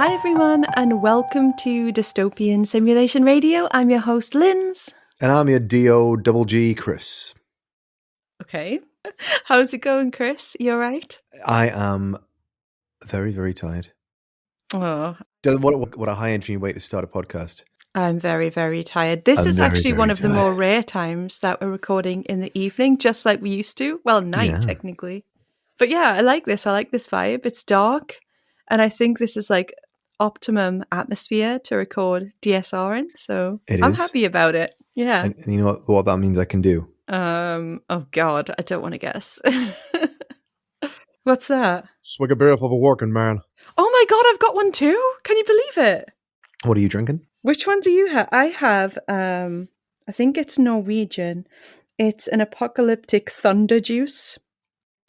Hi everyone, and welcome to Dystopian Simulation Radio. I'm your host, Linz. And I'm your D-O-double-G, Chris. Okay. How's it going, Chris? You alright? I am very, very tired. Oh, What a high-energy way to start a podcast. I'm very, very tired. This is actually one of the more rare times that we're recording in the evening, just like we used to. Well, night, technically. But yeah, I like this. I like this vibe. It's dark, and I think this is like optimum atmosphere to record DSR in, so I'm happy about it. Yeah. And you know what that means I can do? Oh God, I don't want to guess. What's that? Swig a beer for a working man. Oh my God, I've got one too. Can you believe it? What are you drinking? Which one do you have? I have, I think it's Norwegian. It's an apocalyptic thunder juice,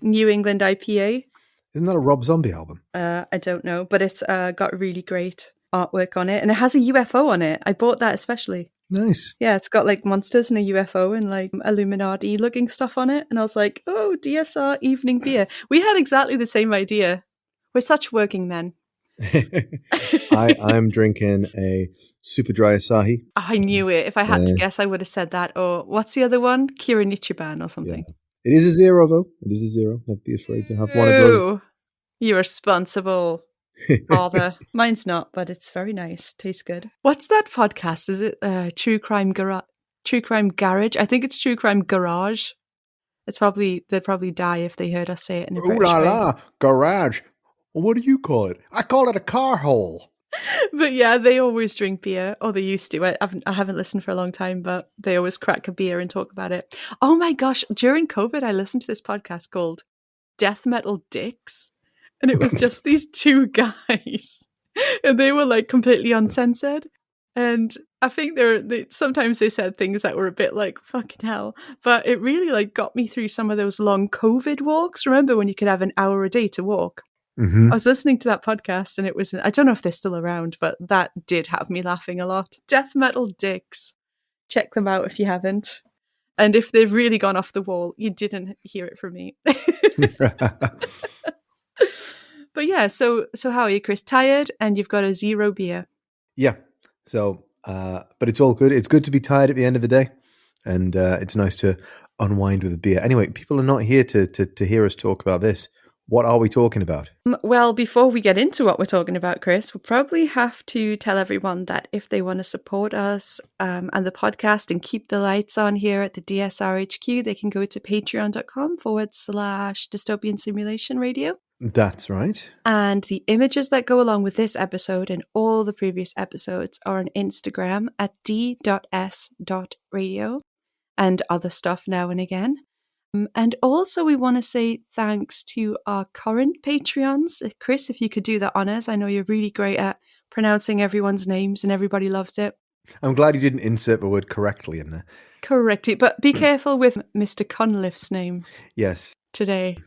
New England IPA. Isn't that a Rob Zombie album? I don't know, but it's got really great artwork on it, and it has a UFO on it. I bought that especially. Nice. Yeah, it's got like monsters and a UFO and like Illuminati looking stuff on it. And I was like, oh, DSR evening beer. We had exactly the same idea. We're such working men. I'm drinking a super dry Asahi. I knew it. If I had to guess, I would have said that. Or what's the other one? Kira Nichiban or something. Yeah. It is a zero, though. It is a zero. Don't be afraid to have one of those. You're responsible. Father. Mine's not, but it's very nice. Tastes good. What's that podcast? Is it True Crime Garage? I think it's True Crime Garage. It's probably they'd probably die if they heard us say it in a British way. Ooh la la, garage. What do you call it? I call it a car hole. But yeah, they always drink beer, or they used to. I haven't listened for a long time, but they always crack a beer and talk about it. Oh my gosh, during COVID, I listened to this podcast called Death Metal Dicks. And it was just these two guys. And they were like completely uncensored. And I think sometimes they said things that were a bit like, fucking hell. But it really like got me through some of those long COVID walks. Remember when you could have an hour a day to walk? Mm-hmm. I was listening to that podcast and it was, I don't know if they're still around, but that did have me laughing a lot. Death Metal Dicks. Check them out if you haven't. And if they've really gone off the wall, you didn't hear it from me. But yeah, so how are you, Chris? Tired and you've got a zero beer. Yeah. So, but it's all good. It's good to be tired at the end of the day. And it's nice to unwind with a beer. Anyway, people are not here to hear us talk about this. What are we talking about? Well, before we get into what we're talking about, Chris, we'll probably have to tell everyone that if they want to support us and the podcast and keep the lights on here at the DSRHQ, they can go to patreon.com/dystopian simulation radio. That's right. And the images that go along with this episode and all the previous episodes are on Instagram at d.s.radio and other stuff now and again. And also we want to say thanks to our current Patreons. Chris, if you could do the honors. I know you're really great at pronouncing everyone's names and everybody loves it. I'm glad you didn't insert the word correctly in there. Correct it, but be careful with Mr. Cunliffe's name. Yes. Today.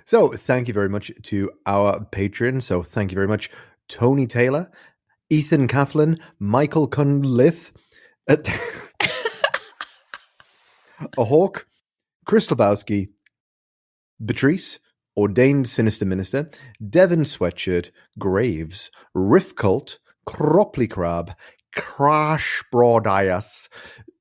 So thank you very much to our patrons. So thank you very much, Tony Taylor, Ethan Coughlin, Michael Cunliffe, a Hawk, Chris Lebowski, Beatrice, Ordained Sinister Minister, Devon Sweatshirt, Graves, Riff Cult, Cropley Crab, Crash Broadiath,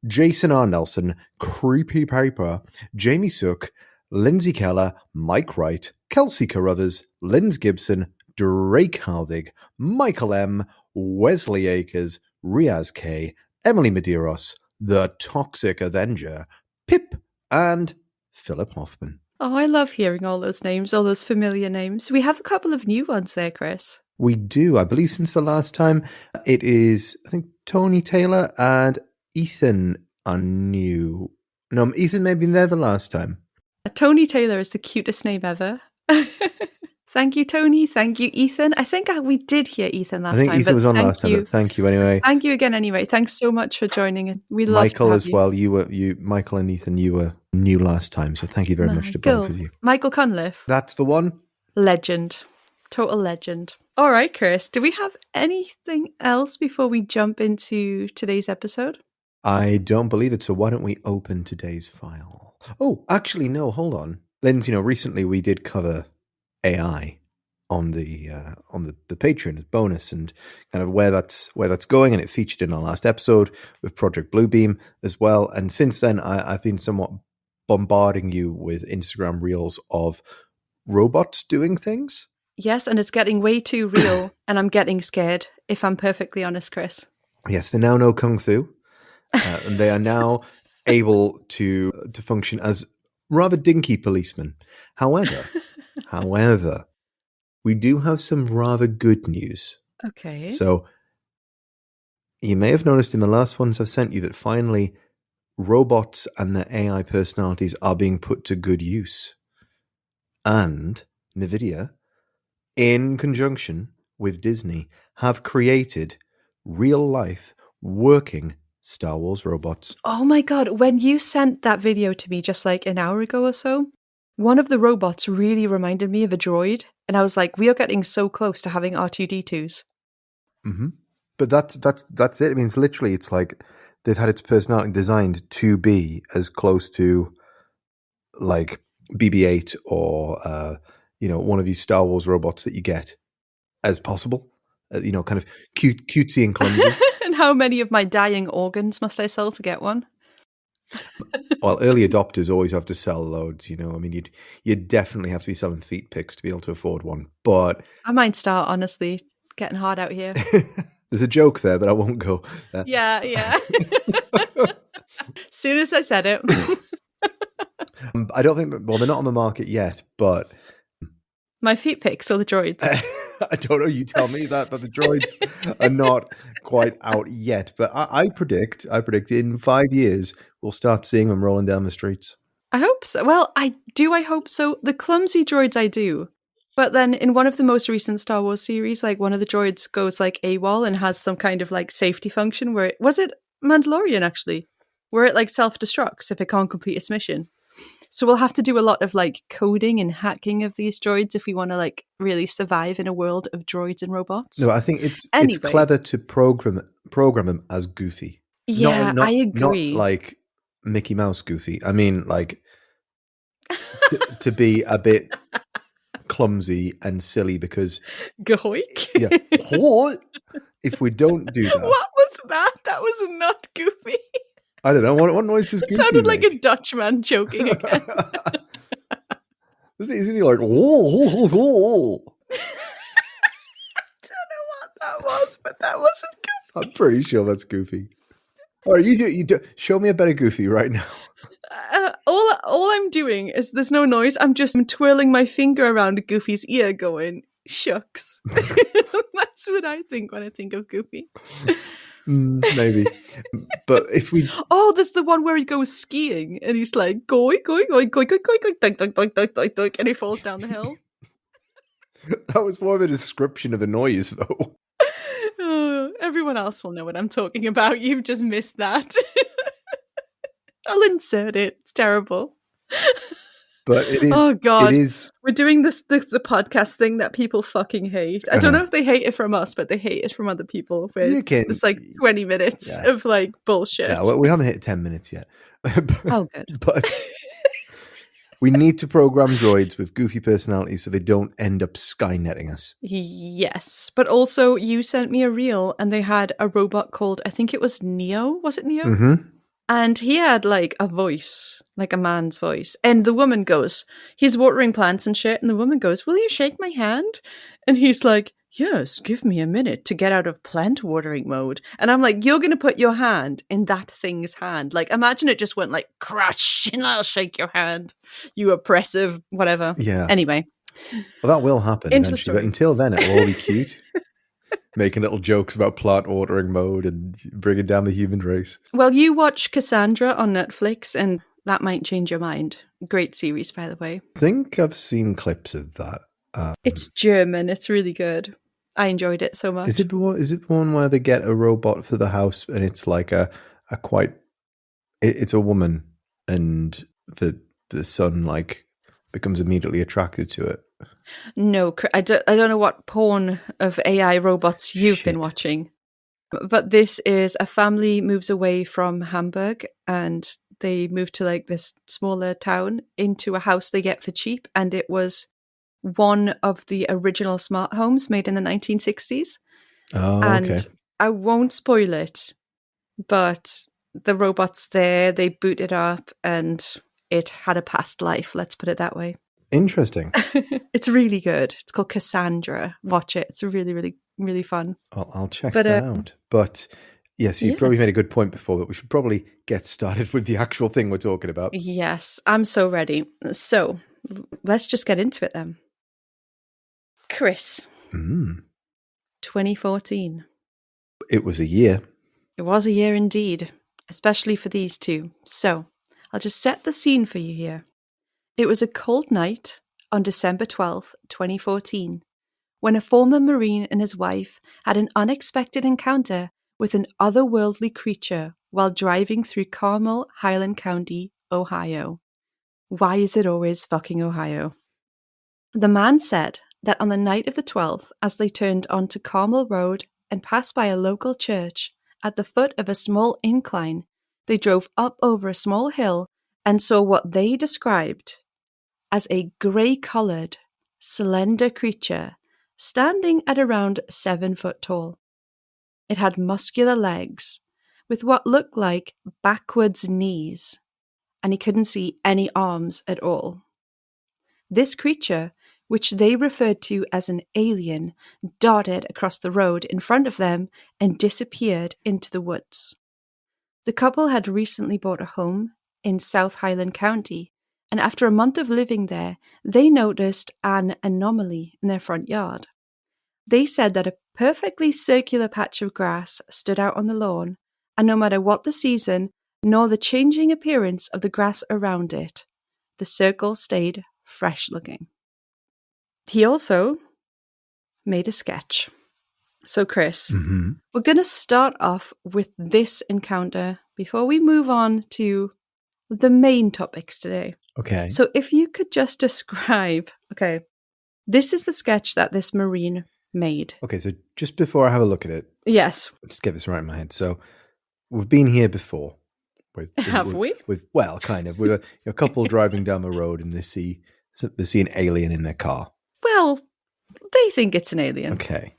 Jason R. Nelson, Creepy Paper, Jamie Sook, Lindsay Keller, Mike Wright, Kelsey Carruthers, Linz Gibson, Drake Halvig, Michael M., Wesley Akers, Riaz K., Emily Medeiros, The Toxic Avenger, Pip, and Philip Hoffman. Oh, I love hearing all those names, all those familiar names. We have a couple of new ones there, Chris. We do. I believe since the last time, it is, I think, Tony Taylor and Ethan are new. No, Ethan may have been there the last time. Tony Taylor is the cutest name ever. Thank you, Tony. Thank you, Ethan. I think we did hear Ethan last time. I think Ethan was on last time, but thank you anyway. Thank you again anyway. Thanks so much for joining. We love Michael as well. Michael and Ethan, you were new last time, so thank you very much to both of you. Michael Cunliffe. That's the one. Legend. Total legend. All right, Chris. Do we have anything else before we jump into today's episode? I don't believe it, so why don't we open today's file? Oh, actually, no, hold on. Linz, recently we did cover AI. on the Patreon as bonus, and kind of where that's going. And it featured in our last episode with Project Bluebeam as well. And since then, I've been somewhat bombarding you with Instagram reels of robots doing things. Yes, and it's getting way too real, and I'm getting scared, if I'm perfectly honest, Chris. Yes, they now know Kung Fu, and they are now able to function as rather dinky policemen. However, we do have some rather good news. Okay. So you may have noticed in the last ones I've sent you that finally robots and their AI personalities are being put to good use. And NVIDIA, in conjunction with Disney, have created real-life working Star Wars robots. Oh my god, when you sent that video to me just like an hour ago or so, one of the robots really reminded me of a droid, and I was like, we are getting so close to having R2-D2s. Mm-hmm. But that's it. I mean, it's like they've had its personality designed to be as close to like BB-8 or one of these Star Wars robots that you get as possible. Kind of cutesy and clumsy. And how many of my dying organs must I sell to get one? Well, early adopters always have to sell loads. I mean, you'd definitely have to be selling feet pics to be able to afford one. But I might start, honestly. Getting hard out here. There's a joke there, but I won't go there. Yeah. Soon as I said it. I don't think, they're not on the market yet, but... My feet pics or the droids? I don't know, you tell me that, but the droids are not quite out yet. But I predict in 5 years, we'll start seeing them rolling down the streets. I hope so. Well, I hope so. The clumsy droids I do. But then in one of the most recent Star Wars series, like one of the droids goes like AWOL and has some kind of like safety function where was it Mandalorian actually? Where it like self-destructs if it can't complete its mission. So we'll have to do a lot of like coding and hacking of these droids if we want to like really survive in a world of droids and robots. No, I think it's clever to program them as goofy. Yeah, I agree. Not like Mickey Mouse goofy. I mean like to be a bit clumsy and silly because Goik. Yeah. What? If we don't do that. What was that? That was not goofy. I don't know. What noise is goofy? It sounded like a Dutchman joking again. Isn't he like, oh. I don't know what that was, but that wasn't goofy. I'm pretty sure that's goofy. All right, you do. Show me a better goofy right now. All I'm doing is there's no noise. I'm just twirling my finger around Goofy's ear, going shucks. That's what I think when I think of Goofy. Maybe, but if we there's the one where he goes skiing and he's like going, and he falls down the hill. That was more of a description of the noise, though. Everyone else will know what I'm talking about. You've just missed that. I'll insert it. It's terrible. But it is. Oh God! It is. We're doing the podcast thing that people fucking hate. I don't know if they hate it from us, but they hate it from other people. It's like 20 minutes of like bullshit. Yeah, well, we haven't hit 10 minutes yet. Good. But we need to program droids with goofy personalities so they don't end up Skynetting us. Yes, but also you sent me a reel, and they had a robot called, I think it was Neo. Was it Neo? Mm-hmm. And he had like a voice, like a man's voice. And the woman goes, he's watering plants and shit. And the woman goes, will you shake my hand? And he's like, yes, give me a minute to get out of plant watering mode. And I'm like, you're going to put your hand in that thing's hand. Like, imagine it just went like, crush, and I'll shake your hand. You oppressive, whatever. Yeah. Anyway. Well, that will happen eventually. But until then, it'll all be cute. Making little jokes about plant watering mode and bringing down the human race. Well, you watch Cassandra on Netflix, and that might change your mind. Great series, by the way. I think I've seen clips of that. It's German. It's really good. I enjoyed it so much. Is it one where they get a robot for the house and it's like it's a woman and the son like becomes immediately attracted to it? No, I don't know what porn of AI robots you've been watching, but this is a family moves away from Hamburg and they move to like this smaller town into a house they get for cheap, and it was one of the original smart homes made in the 1960s. Oh, okay. And I won't spoil it, but the robot's there, they boot it up, and it had a past life, let's put it that way. Interesting. It's really good. It's called Cassandra. Watch it. It's really, really, really fun. I'll check that out. But yes, you probably made a good point before, but we should probably get started with the actual thing we're talking about. Yes, I'm so ready. So let's just get into it then. Chris, 2014. It was a year. It was a year indeed, especially for these two. So I'll just set the scene for you here. It was a cold night on December 12th, 2014, when a former Marine and his wife had an unexpected encounter with an otherworldly creature while driving through Carmel, Highland County, Ohio. Why is it always fucking Ohio? The man said that on the night of the 12th, as they turned onto Carmel Road and passed by a local church, at the foot of a small incline, they drove up over a small hill and saw what they described as a grey-coloured, slender creature standing at around 7 foot tall. It had muscular legs with what looked like backwards knees, and he couldn't see any arms at all. This creature, which they referred to as an alien, darted across the road in front of them and disappeared into the woods. The couple had recently bought a home in South Highland County, and after a month of living there, they noticed an anomaly in their front yard. They said that a perfectly circular patch of grass stood out on the lawn, and no matter what the season, nor the changing appearance of the grass around it, the circle stayed fresh-looking. He also made a sketch. So, Chris, we're going to start off with this encounter before we move on to the main topics today. Okay. So if you could just describe, this is the sketch that this Marine made. Okay, so just before I have a look at it, yes, I'll just get this right in my head. So we've been here before. Have we? Well, kind of. With a couple driving down the road and they see an alien in their car. Well, they think it's an alien. Okay.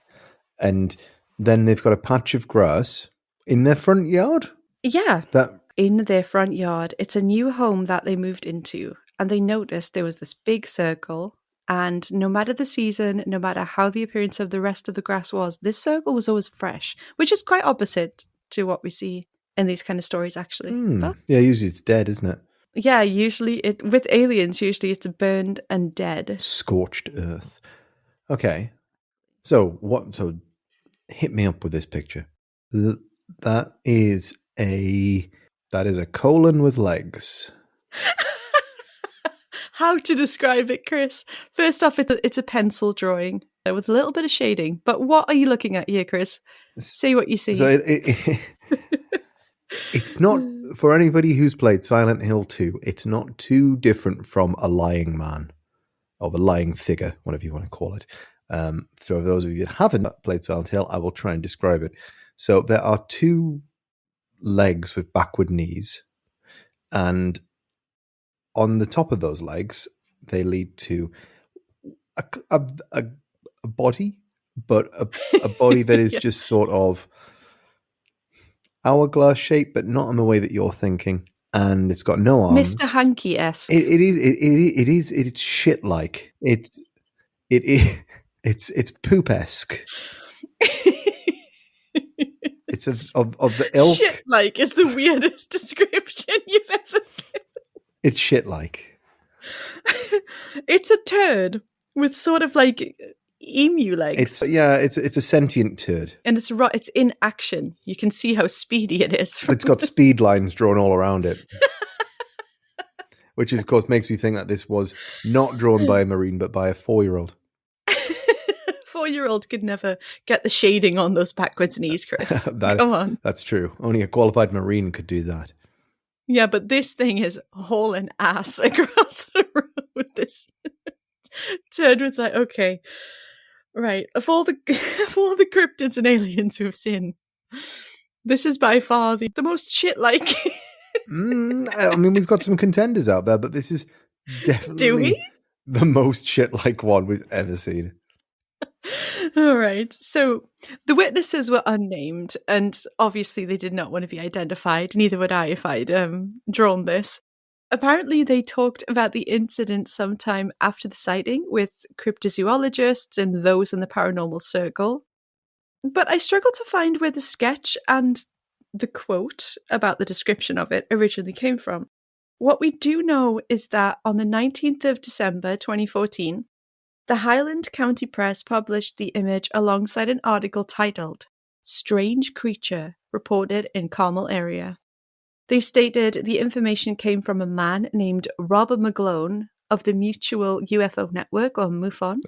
And then they've got a patch of grass in their front yard? Yeah. In their front yard. It's a new home that they moved into. And they noticed there was this big circle. And no matter the season, no matter how the appearance of the rest of the grass was, this circle was always fresh, which is quite opposite to what we see in these kind of stories, actually. But, yeah, usually it's dead, isn't it? Yeah, usually with aliens, usually it's burned and dead. Scorched earth. Okay. So hit me up with this picture. That is a colon with legs. How to describe it, Chris? First off, it's a pencil drawing with a little bit of shading. But what are you looking at here, Chris? Say what you see. So it's not, for anybody who's played Silent Hill 2, it's not too different from a lying man or the lying figure, whatever you want to call it. For those of you that haven't played Silent Hill, I will try and describe it. So there are two legs with backward knees, and on the top of those legs, they lead to a body, but a body that is just sort of hourglass shape, but not in the way that you're thinking. And it's got no arms. Mr. Hanky-esque. It is. It's shit like. It's poop-esque. It's of the ilk. Shit like is the weirdest description you've ever given. It's shit like. It's a turd with sort of like emu legs. It's a sentient turd. And it's in action. You can see how speedy it is. It's got speed lines drawn all around it. Which, of course, makes me think that this was not drawn by a Marine, but by a 4-year-old. 4-year-old could never get the shading on those backwards knees, Chris. Come on. That's true. Only a qualified Marine could do that. Yeah, but this thing is hauling ass across the road. This turd with like, okay, right. Of all the cryptids and aliens we've seen, this is by far the most shit-like. I mean, we've got some contenders out there, but this is definitely... Do we? the most shit-like one we've ever seen. All right. So the witnesses were unnamed, and obviously they did not want to be identified. Neither would I if I'd drawn this. Apparently, they talked about the incident sometime after the sighting with cryptozoologists and those in the paranormal circle. But I struggle to find where the sketch and the quote about the description of it originally came from. What we do know is that on the 19th of December 2014, the Highland County Press published the image alongside an article titled "Strange Creature Reported in Carmel Area." They stated the information came from a man named Robert McGlone of the Mutual UFO Network, or MUFON,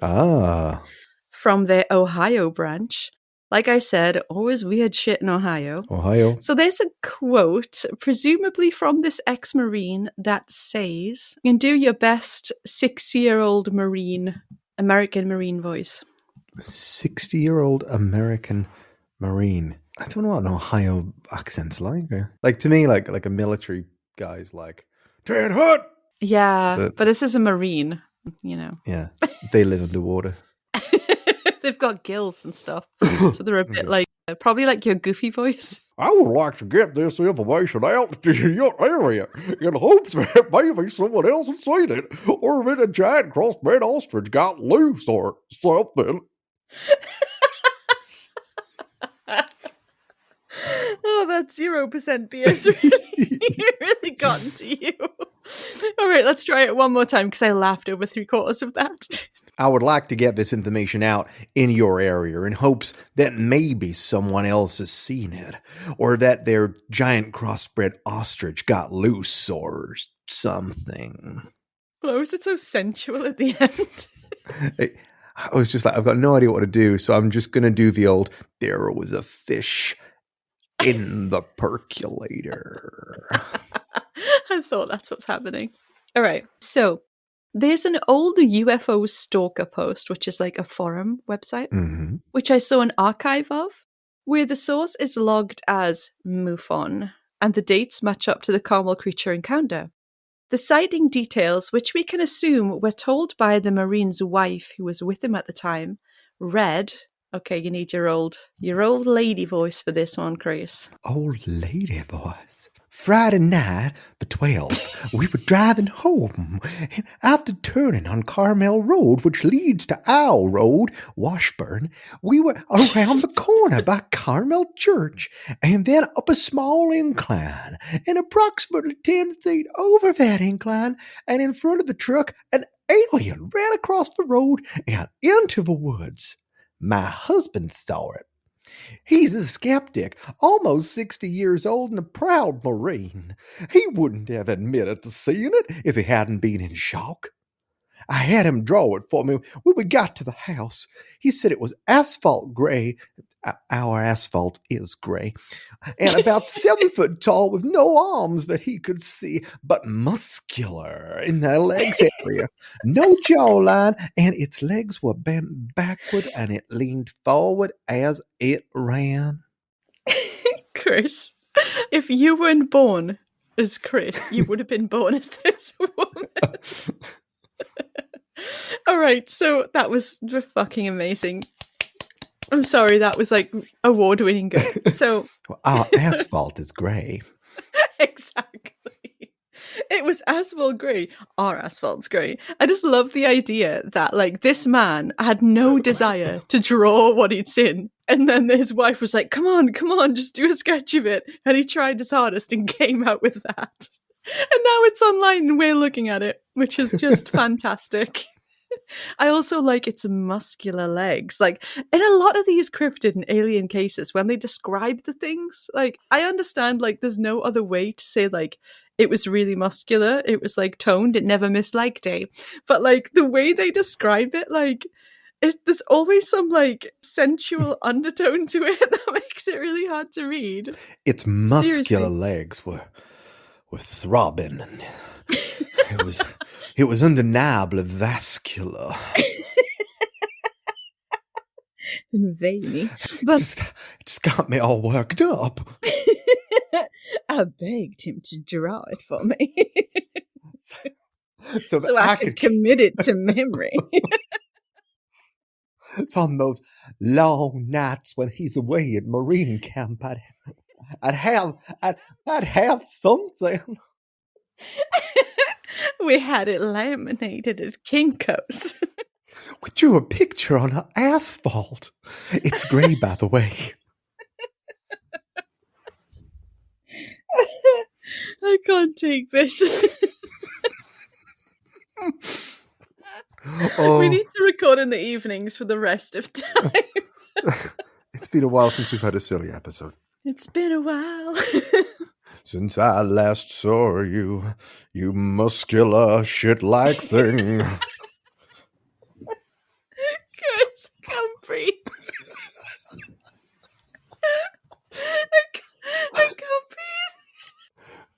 from their Ohio branch. Like I said, always weird shit in Ohio. So there's a quote, presumably from this ex-Marine, that says, "You can do your best 60-year-old American Marine voice." 60-year-old American Marine. I don't know what an Ohio accent's like. Like, to me, like a military guy's like, "Turn hut!" Yeah, but this is a Marine, you know. Yeah, they live underwater. They've got gills and stuff. So they're a bit like, probably like your goofy voice. "I would like to get this information out to your area in hopes that maybe someone else has seen it, or that a giant crossbred ostrich got loose or something." Oh, that 0% BS really gotten to you. All right, let's try it one more time because I laughed over 3/4 of that. "I would like to get this information out in your area in hopes that maybe someone else has seen it, or that their giant crossbred ostrich got loose or something." Why was it so sensual at the end? I was just like, I've got no idea what to do, so I'm just going to do the old, "There was a fish in the percolator." I thought that's what's happening. All right, so there's an old UFO stalker post, which is like a forum website, which I saw an archive of, where the source is logged as MUFON, and the dates match up to the Carmel creature encounter. The sighting details, which we can assume were told by the Marine's wife who was with him at the time, read, okay, you need your old lady voice for this one, Chris. Old lady voice. "Friday night, the 12th, we were driving home, and after turning on Carmel Road, which leads to Owl Road, Washburn, we were around the corner by Carmel Church, and then up a small incline, and approximately 10 feet over that incline, and in front of the truck, an alien ran across the road and into the woods. My husband saw it. He's a skeptic, almost 60 years old and a proud Marine. He wouldn't have admitted to seeing it if he hadn't been in shock. I had him draw it for me when we got to the house. He said it was asphalt gray. Our asphalt is gray. And about 7 foot tall with no arms that he could see, but muscular in the legs area. No jawline, and its legs were bent backward and it leaned forward as it ran." Chris, if you weren't born as Chris, you would have been born as this woman. All right, so that was fucking amazing. I'm sorry, that was like award-winning good. So Our asphalt is gray. exactly. It was asphalt grey. Our asphalt's grey. I just love the idea that like this man had no desire to draw what he'd seen. And then his wife was like, come on, just do a sketch of it. And he tried his hardest and came out with that. And now it's online and we're looking at it, which is just fantastic. I also like its muscular legs. Like, in a lot of these cryptid and alien cases, when they describe the things, like, I understand, like, there's no other way to say, like, it was really muscular, it was, like, toned, it never missed leg day. But, like, the way they describe it, like, there's always some, like, sensual undertone to it that makes it really hard to read. Its muscular legs were throbbing, and it was undeniably vascular. And veiny. But it just got me all worked up. I begged him to draw it for me. so so that I could commit it to memory. It's on those long nights when he's away at Marine camp. I'd have something. We had it laminated at Kinko's. We drew a picture on asphalt. It's grey, by the way. I can't take this. We need to record in the evenings for the rest of time. It's been a while since we've had a silly episode. It's been a while. Since I last saw you, you muscular shit-like thing. Chris, I can't breathe. I can't breathe.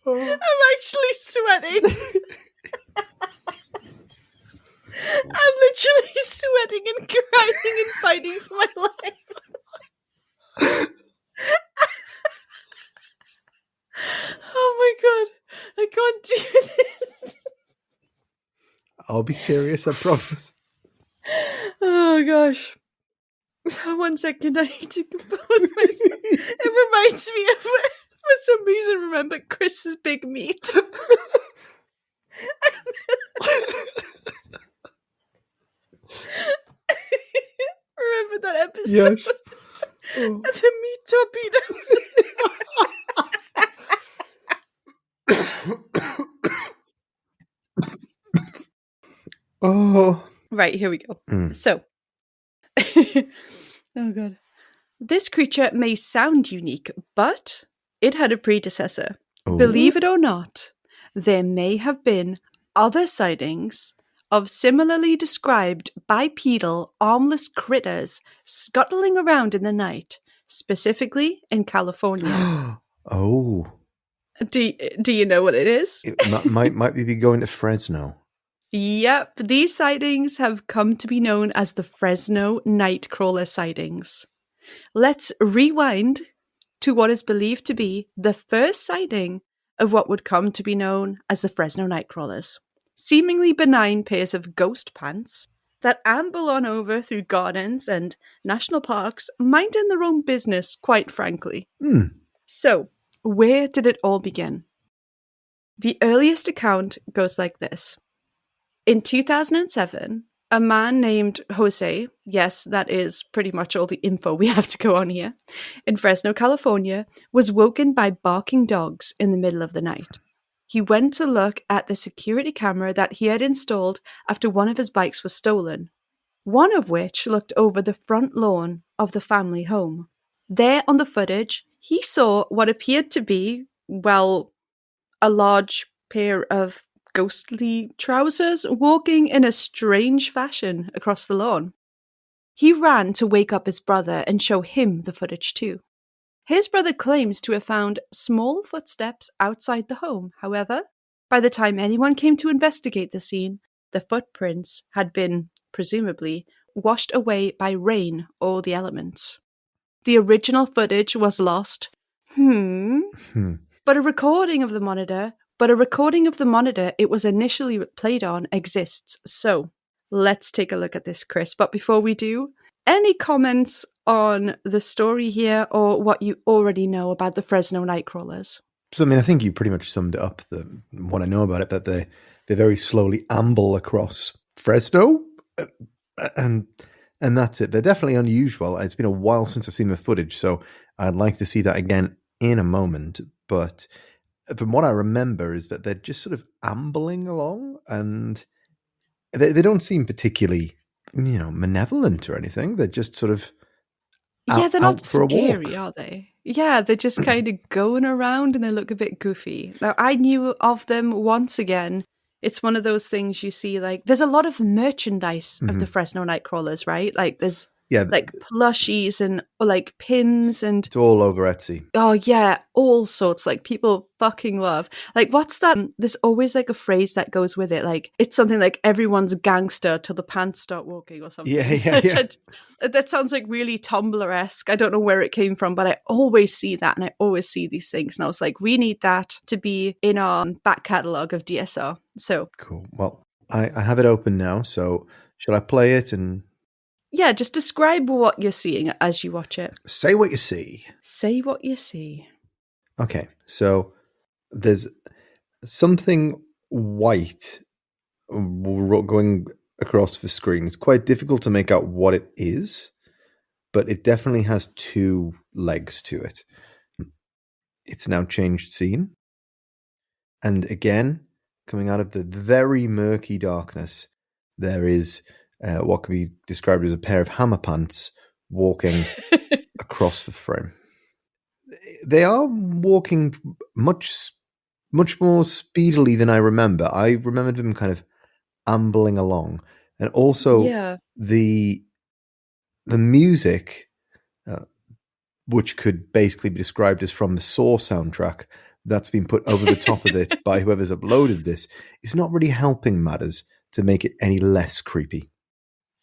I'm actually sweating. I'm literally sweating and crying and fighting for my life. Oh my god, I can't do this. I'll be serious, I promise. Oh gosh. 1 second, I need to compose myself. It reminds me of, for some reason, remember Chris's big meat. Remember that episode? Yes. Oh. The meat Oh. torpedoes. Right, here we go. Mm. So, oh god. This creature may sound unique, but it had a predecessor. Ooh. Believe it or not, there may have been other sightings of similarly described bipedal, armless critters scuttling around in the night, specifically in California. Oh. Do you know what it is? It might be going to Fresno. Yep, these sightings have come to be known as the Fresno Nightcrawler sightings. Let's rewind to what is believed to be the first sighting of what would come to be known as the Fresno Nightcrawlers. Seemingly benign pairs of ghost pants that amble on over through gardens and national parks, minding their own business, quite frankly. Mm. So, where did it all begin? The earliest account goes like this. In 2007, a man named Jose, yes, that is pretty much all the info we have to go on here, in Fresno, California, was woken by barking dogs in the middle of the night. He went to look at the security camera that he had installed after one of his bikes was stolen, one of which looked over the front lawn of the family home. There on the footage, he saw what appeared to be, well, a large pair of ghostly trousers walking in a strange fashion across the lawn. He ran to wake up his brother and show him the footage too. His brother claims to have found small footsteps outside the home. However, by the time anyone came to investigate the scene, the footprints had been, presumably, washed away by rain or the elements. The original footage was lost. But a recording of the monitor it was initially played on exists. So, let's take a look at this, Chris. But before we do, any comments on the story here or what you already know about the Fresno Nightcrawlers? So, I mean, I think you pretty much summed it up, what I know about it, that they very slowly amble across Fresno, and that's it. They're definitely unusual. It's been a while since I've seen the footage, so I'd like to see that again in a moment. But from what I remember is that they're just sort of ambling along, and they don't seem particularly, malevolent or anything. They're just sort of they're not scary, walk. are they? Yeah, they're just kind of going around and they look a bit goofy. Now, I knew of them once again. It's one of those things you see, like, there's a lot of merchandise of the Fresno Nightcrawlers, right? Like, there's Yeah, like plushies and like pins and it's all over Etsy. oh yeah, all sorts. Like people fucking love. Like what's that? There's always like a phrase that goes with it. Like it's something like everyone's a gangster till the pants start walking or something. Yeah. That sounds like really Tumblr-esque. I don't know where it came from, but I always see that and I always see these things. And I was like, we need that to be in our back catalogue of DSR. So Cool. Well, I have it open now. So shall I play it and yeah, just describe what you're seeing as you watch it. say what you see? Say what you see. Okay. So there's something white going across the screen. It's quite difficult to make out what it is, but it definitely has two legs to it. It's now changed scene. And again, coming out of the very murky darkness, there is what could be described as a pair of hammer pants walking across the frame. They are walking much more speedily than I remember. I remembered them kind of ambling along. And also Yeah. the music, which could basically be described as from the Saw soundtrack that's been put over the top of it by whoever's uploaded this, is not really helping matters to make it any less creepy.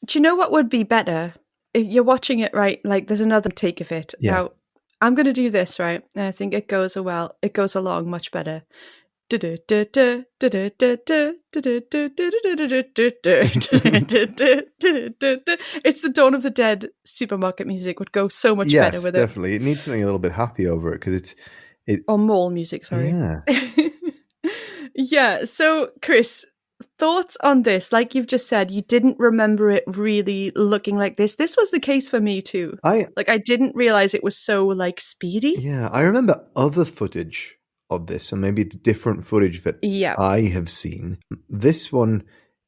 Do you know what would be better? If you're watching it, right? Like there's another take of it. Yeah. Now, I'm going to do this, right? And I think it goes along much better. It's the Dawn of the Dead supermarket music would go so much better with Yes, definitely. It needs something a little bit happy over it because or mall music, sorry. Yeah. Yeah, so Chris, thoughts on this? Like you've just said, you didn't remember it really looking like this. This was the case for me too. I didn't realize it was so like speedy. Yeah, I remember other footage of this, and maybe it's different footage that I have seen. This one,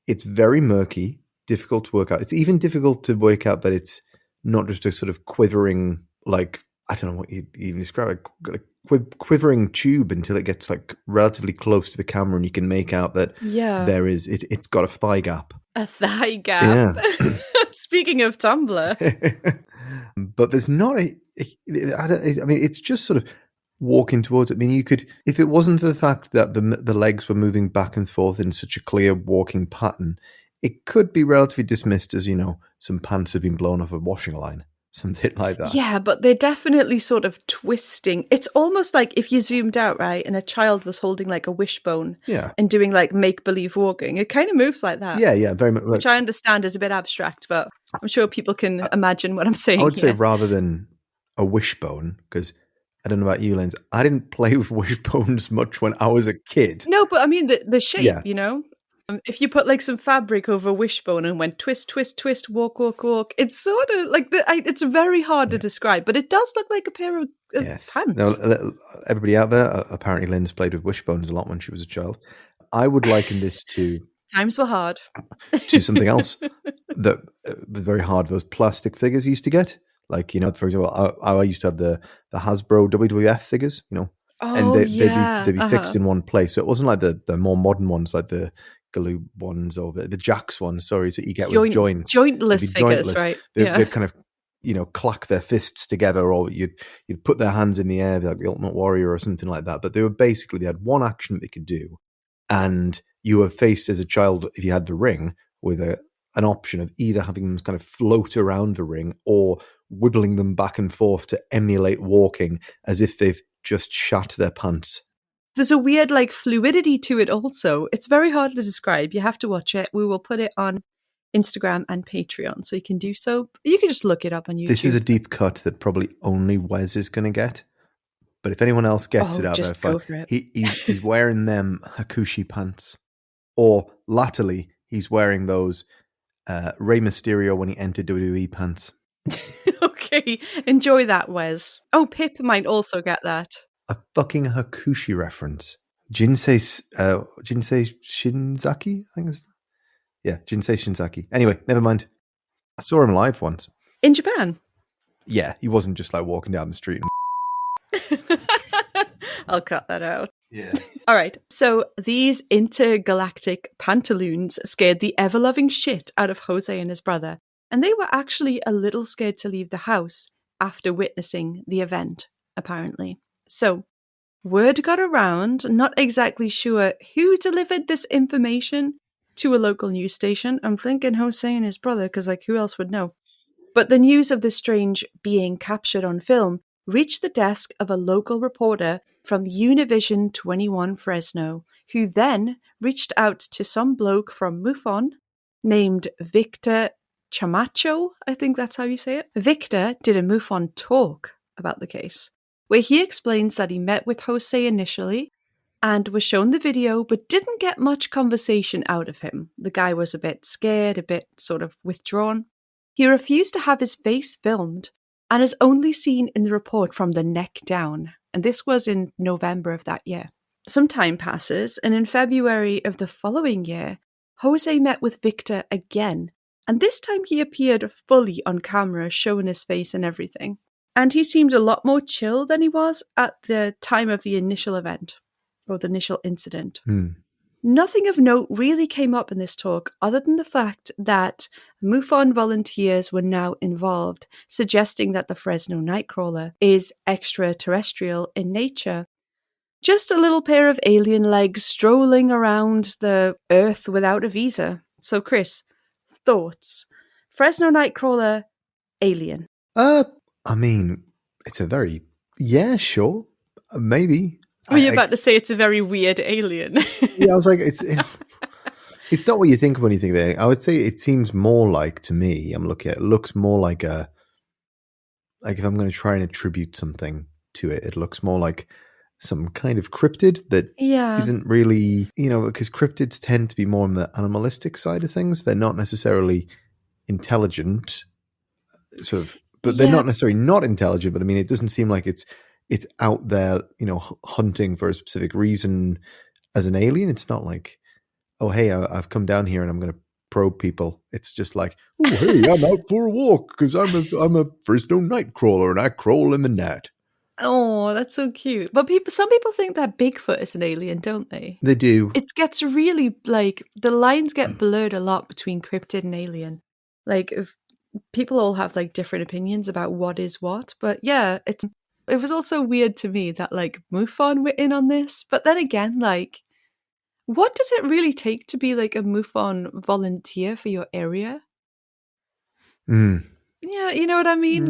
it's very murky, difficult to work out. It's even difficult to work out that it's not just a sort of quivering, like, I don't know what you even describe, like quivering tube until it gets like relatively close to the camera and you can make out that there is, it's got a thigh gap. A thigh gap. Yeah. Speaking of Tumblr. But there's not I mean, it's just sort of walking towards it. I mean, you could, if it wasn't for the fact that the legs were moving back and forth in such a clear walking pattern, it could be relatively dismissed as, some pants have been blown off a washing line, something like that. Yeah, but they're definitely sort of twisting. It's almost like if you zoomed out, right, and a child was holding like a wishbone and doing like make-believe walking. It kind of moves like that. Yeah, very much. Which I understand is a bit abstract, but I'm sure people can imagine what I'm saying. I would say rather than a wishbone, because I don't know about you, Linz, I didn't play with wishbones much when I was a kid. No, but I mean the shape, if you put like some fabric over a wishbone and went twist, twist, twist, walk, walk, walk, it's sort of like it's very hard to describe, but it does look like a pair of pants. Now, everybody out there, apparently Linz played with wishbones a lot when she was a child. I would liken this to times were hard to something else that was very hard. Those plastic figures you used to get, like for example, I used to have the Hasbro WWF figures, and they'd be fixed in one place. So it wasn't like the more modern ones, like the glue ones or the Jax ones, that you get with joints. Jointless figures, right? They'd kind of, clack their fists together, or you'd put their hands in the air, like the Ultimate Warrior or something like that. But they had one action that they could do. And you were faced as a child, if you had the ring, with an option of either having them kind of float around the ring or wibbling them back and forth to emulate walking as if they've just shat their pants. There's a weird like fluidity to it also. It's very hard to describe. You have to watch it. We will put it on Instagram and Patreon, so you can do so. You can just look it up on YouTube. This is a deep cut that probably only Wes is going to get. But if anyone else gets it out there, go for it. He's wearing them Hakushi pants. Or latterly, he's wearing those Rey Mysterio when he entered WWE pants. Okay, enjoy that, Wes. Oh, Pip might also get that. A fucking Hakushi reference. Jinsei Shinzaki? I think it's... Yeah, Jinsei Shinzaki. Anyway, never mind. I saw him live once. In Japan? Yeah, he wasn't just like walking down the street and... I'll cut that out. Yeah. All right. So these intergalactic pantaloons scared the ever-loving shit out of Jose and his brother, and they were actually a little scared to leave the house after witnessing the event, apparently. So, word got around, not exactly sure who delivered this information to a local news station. I'm thinking Jose and his brother, because, like, who else would know? But the news of the strange being captured on film reached the desk of a local reporter from Univision 21 Fresno, who then reached out to some bloke from MUFON named Victor Chamacho, I think that's how you say it. Victor did a MUFON talk about the case, where he explains that he met with Jose initially and was shown the video but didn't get much conversation out of him. The guy was a bit scared, a bit sort of withdrawn. He refused to have his face filmed and is only seen in the report from the neck down. And this was in November of that year. Some time passes, and in February of the following year, Jose met with Victor again. And this time he appeared fully on camera, showing his face and everything. And he seemed a lot more chill than he was at the time of the initial event, or the initial incident. Nothing of note really came up in this talk other than the fact that MUFON volunteers were now involved, suggesting that the Fresno Nightcrawler is extraterrestrial in nature. Just a little pair of alien legs strolling around the Earth without a visa. So, Chris, thoughts? Fresno Nightcrawler, alien. I mean, it's a very... Yeah, sure. Maybe. Were you about to say it's a very weird alien? Yeah, I was like, it's not what you think when you think of it. I would say it seems more like, to me, I'm looking at it, looks more like if I'm going to try and attribute something to it, it looks more like some kind of cryptid that isn't really, because cryptids tend to be more on the animalistic side of things. They're not necessarily intelligent, sort of, but they're not necessarily not intelligent. But I mean, it doesn't seem like it's out there, hunting for a specific reason as an alien. It's not like, oh, hey, I've come down here and I'm going to probe people. It's just like, oh, hey, I'm out for a walk because I'm a Fresno Nightcrawler and I crawl in the night. Oh, that's so cute. But some people think that Bigfoot is an alien, don't they? They do. It gets really, the lines get blurred a lot between cryptid and alien. If people all have, different opinions about what is what. But yeah, it was also weird to me that, MUFON were in on this. But then again, what does it really take to be, a MUFON volunteer for your area? Yeah, you know what I mean?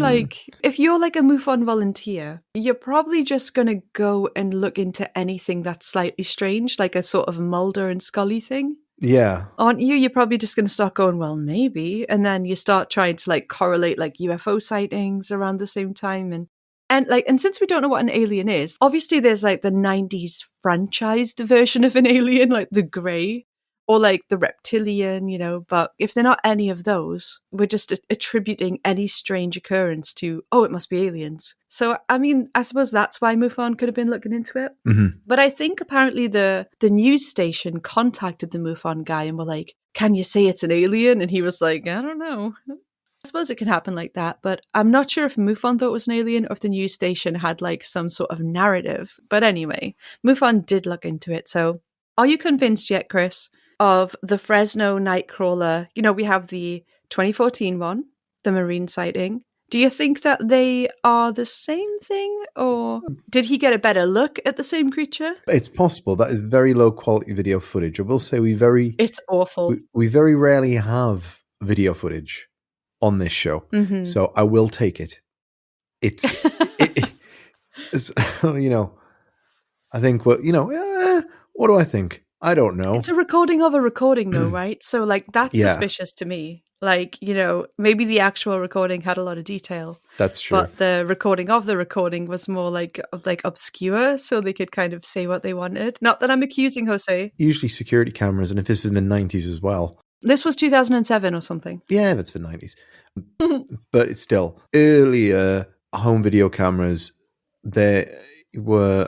If you're a MUFON volunteer, you're probably just going to go and look into anything that's slightly strange, like a sort of Mulder and Scully thing. Yeah. Aren't you? You're probably just going to start going, well, maybe. And then you start trying to correlate UFO sightings around the same time. And since we don't know what an alien is, obviously there's the 90s franchised version of an alien, the Grey. Or the reptilian, but if they're not any of those, we're just attributing any strange occurrence to, it must be aliens. So, I mean, I suppose that's why MUFON could have been looking into it. Mm-hmm. But I think apparently the news station contacted the MUFON guy and were like, can you say it's an alien? And he was like, I don't know. I suppose it can happen like that, but I'm not sure if MUFON thought it was an alien or if the news station had some sort of narrative. But anyway, MUFON did look into it. So, are you convinced yet, Chris, of the Fresno Nightcrawler? We have the 2014 one, the marine sighting. Do you think that they are the same thing, or did he get a better look at the same creature? It's possible. That is very low quality video footage. I will say it's awful. We very rarely have video footage on this show, mm-hmm. So I will take it. It's, I think what do I think? I don't know. It's a recording of a recording though, right? So that's suspicious to me. Maybe the actual recording had a lot of detail. That's true. But the recording of the recording was more obscure, so they could kind of say what they wanted. Not that I'm accusing Jose. Usually security cameras, and if this is in the 90s as well. This was 2007 or something. Yeah, that's the 90s. But it's still earlier home video cameras. There were,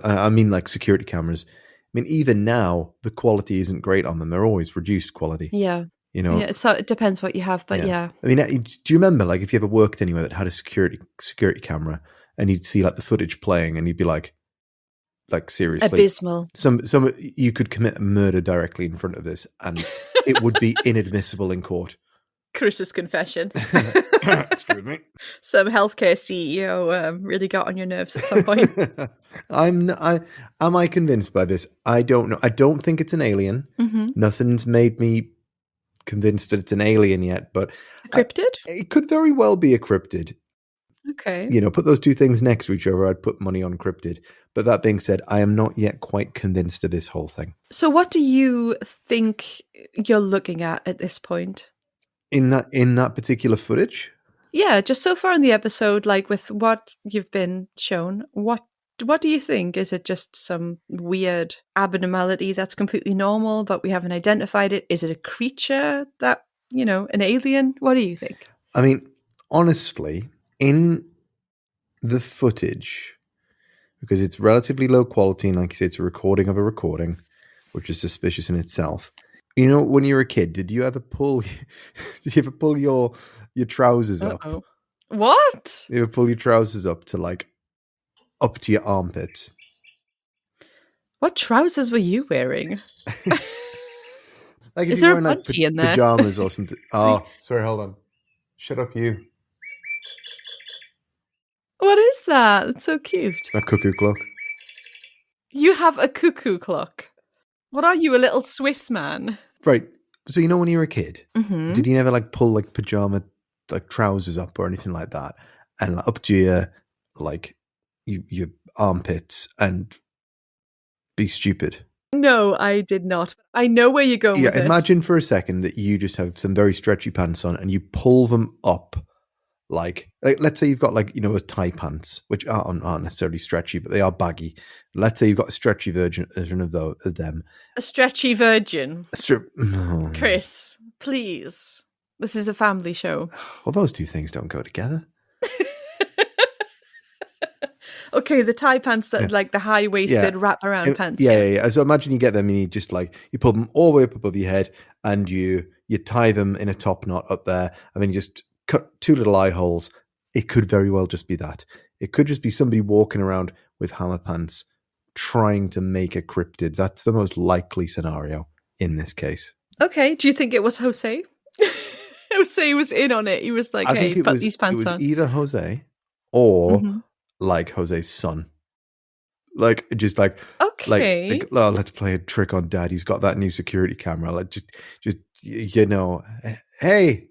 security cameras. I mean, even now, the quality isn't great on them. They're always reduced quality. Yeah. Yeah, so it depends what you have, but yeah. I mean, do you remember, if you ever worked anywhere that had a security camera and you'd see, the footage playing and you'd be like, seriously. Abysmal. Some you could commit a murder directly in front of this and it would be inadmissible in court. Chris's confession. Excuse me. Some healthcare CEO really got on your nerves at some point. Am I convinced by this? I don't know. I don't think it's an alien. Mm-hmm. Nothing's made me convinced that it's an alien yet, but A cryptid? it could very well be a cryptid. Okay. You know, put those two things next to each other, I'd put money on cryptid. But that being said, I am not yet quite convinced of this whole thing. So what do you think you're looking at this point? In that particular footage? Yeah, just so far in the episode, like with what you've been shown, what do you think? Is it just some weird abnormality that's completely normal, but we haven't identified it? Is it a creature that, an alien? What do you think? I mean, honestly, in the footage, because it's relatively low quality, and like you say, it's a recording of a recording, which is suspicious in itself. You know, when you were a kid, did you ever pull your trousers up? Uh-oh. What? You ever pull your trousers up to up to your armpits? What trousers were you wearing? Like if Is you're there a wearing bungee in there? pajamas or something. Oh, sorry, hold on. Shut up, you. What is that? It's so cute. A cuckoo clock. You have a cuckoo clock. What are you, a little Swiss man? Right. So you know when you were a kid, Mm-hmm. did you never pull pajama trousers up or anything like that, and up to your your armpits and be stupid? No, I did not. I know where you're going with this. Imagine for a second that you just have some very stretchy pants on and you pull them up. Like let's say you've got those tie pants, which aren't necessarily stretchy, but they are baggy. Let's say you've got a stretchy version of them. A stretchy virgin. No. Chris, please. This is a family show. Well, those two things don't go together. Okay, the tie pants that the high-waisted wrap-around pants. Yeah. So imagine you get them and you just you pull them all the way up above your head and you tie them in a top knot up there, and then you just cut two little eye holes. It could very well just be that. It could just be somebody walking around with hammer pants trying to make a cryptid. That's the most likely scenario in this case. Okay, do you think it was Jose? Jose was in on it. He was like, hey, put these pants on. It was either Jose or Jose's son. Okay. Oh, let's play a trick on dad. He's got that new security camera. Hey,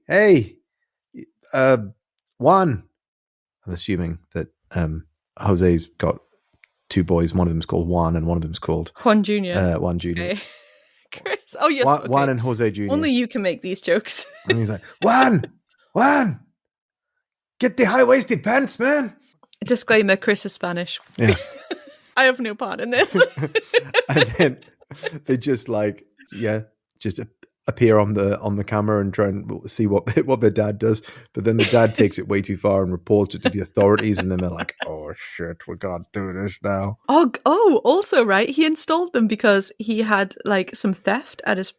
Juan. I'm assuming that Jose's got two boys. One of them's called Juan and one of them's called Juan Jr. Juan Jr. Okay. Chris. Oh, yes. Juan and Jose Jr. Only you can make these jokes. And he's like, Juan, get the high-waisted pants, man. Disclaimer, Chris is Spanish. Yeah. I have no part in this. And then they just appear on the camera and try and see what their dad does, but then the dad takes it way too far and reports it to the authorities, and then they're like, oh shit, we can't do this now. Oh, also, right, he installed them because he had some theft at his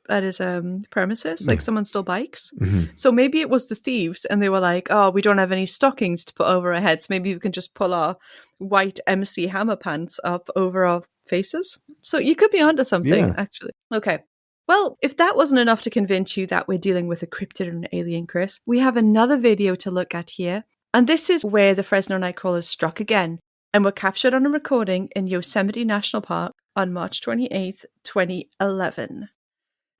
premises, someone stole bikes. Mm-hmm. So maybe it was the thieves, and they were like, oh, we don't have any stockings to put over our heads, maybe we can just pull our white MC Hammer pants up over our faces. So you could be onto something, actually. Okay. Well, if that wasn't enough to convince you that we're dealing with a cryptid or an alien, Chris, we have another video to look at here. And this is where the Fresno Nightcrawlers struck again and were captured on a recording in Yosemite National Park on March 28th, 2011.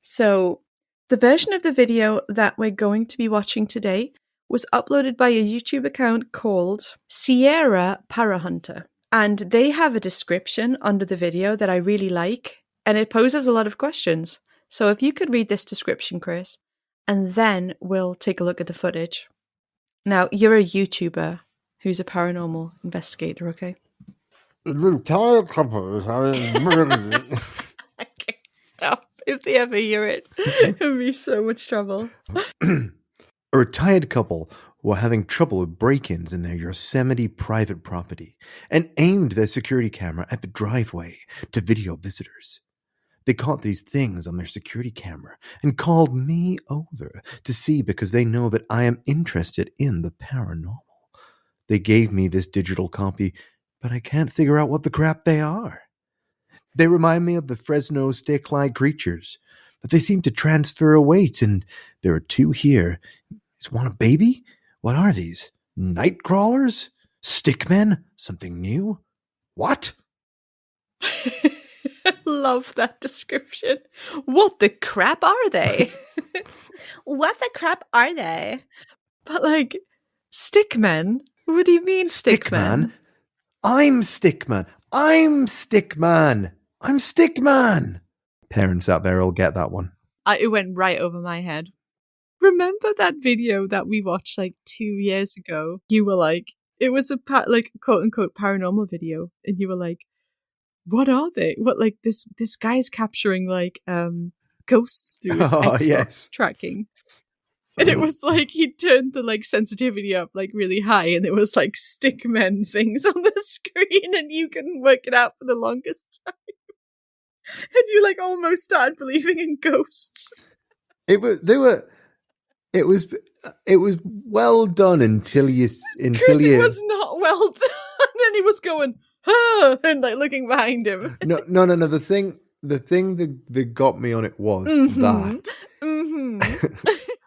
So the version of the video that we're going to be watching today was uploaded by a YouTube account called Sierra Parahunter. And they have a description under the video that I really like, and it poses a lot of questions. So if you could read this description, Chris, and then we'll take a look at the footage. Now, you're a YouTuber who's a paranormal investigator, okay? Okay, stop. If they ever hear it, it'll be so much trouble. A retired couple were having trouble with break-ins in their Yosemite private property and aimed their security camera at the driveway to video visitors. They caught these things on their security camera and called me over to see because they know that I am interested in the paranormal. They gave me this digital copy, but I can't figure out what the crap they are. They remind me of the Fresno stick-like creatures but they seem to transfer a weight, and there are 2 here. Is one a baby? What are these? Nightcrawlers? Stickmen? Something new? What? Love that description. What the crap are they? What the crap are they? But like, stickmen? What do you mean stickmen? I'm Stickman. I'm Stickman. I'm Stickman. Parents out there will get that one. It went right over my head. Remember that video that we watched like 2 years ago? You were like, it was a like quote unquote paranormal video, and you were like, what are they? What, like this guy's capturing like ghosts through his Xbox tracking. And it was like he turned the like sensitivity up like really high, and it was like stickmen things on the screen, and you couldn't work it out for the longest time. And you like almost started believing in ghosts. It was well done until Chris, it was not well done, and he was going, huh, and like looking behind him. No. The thing that got me on it was that.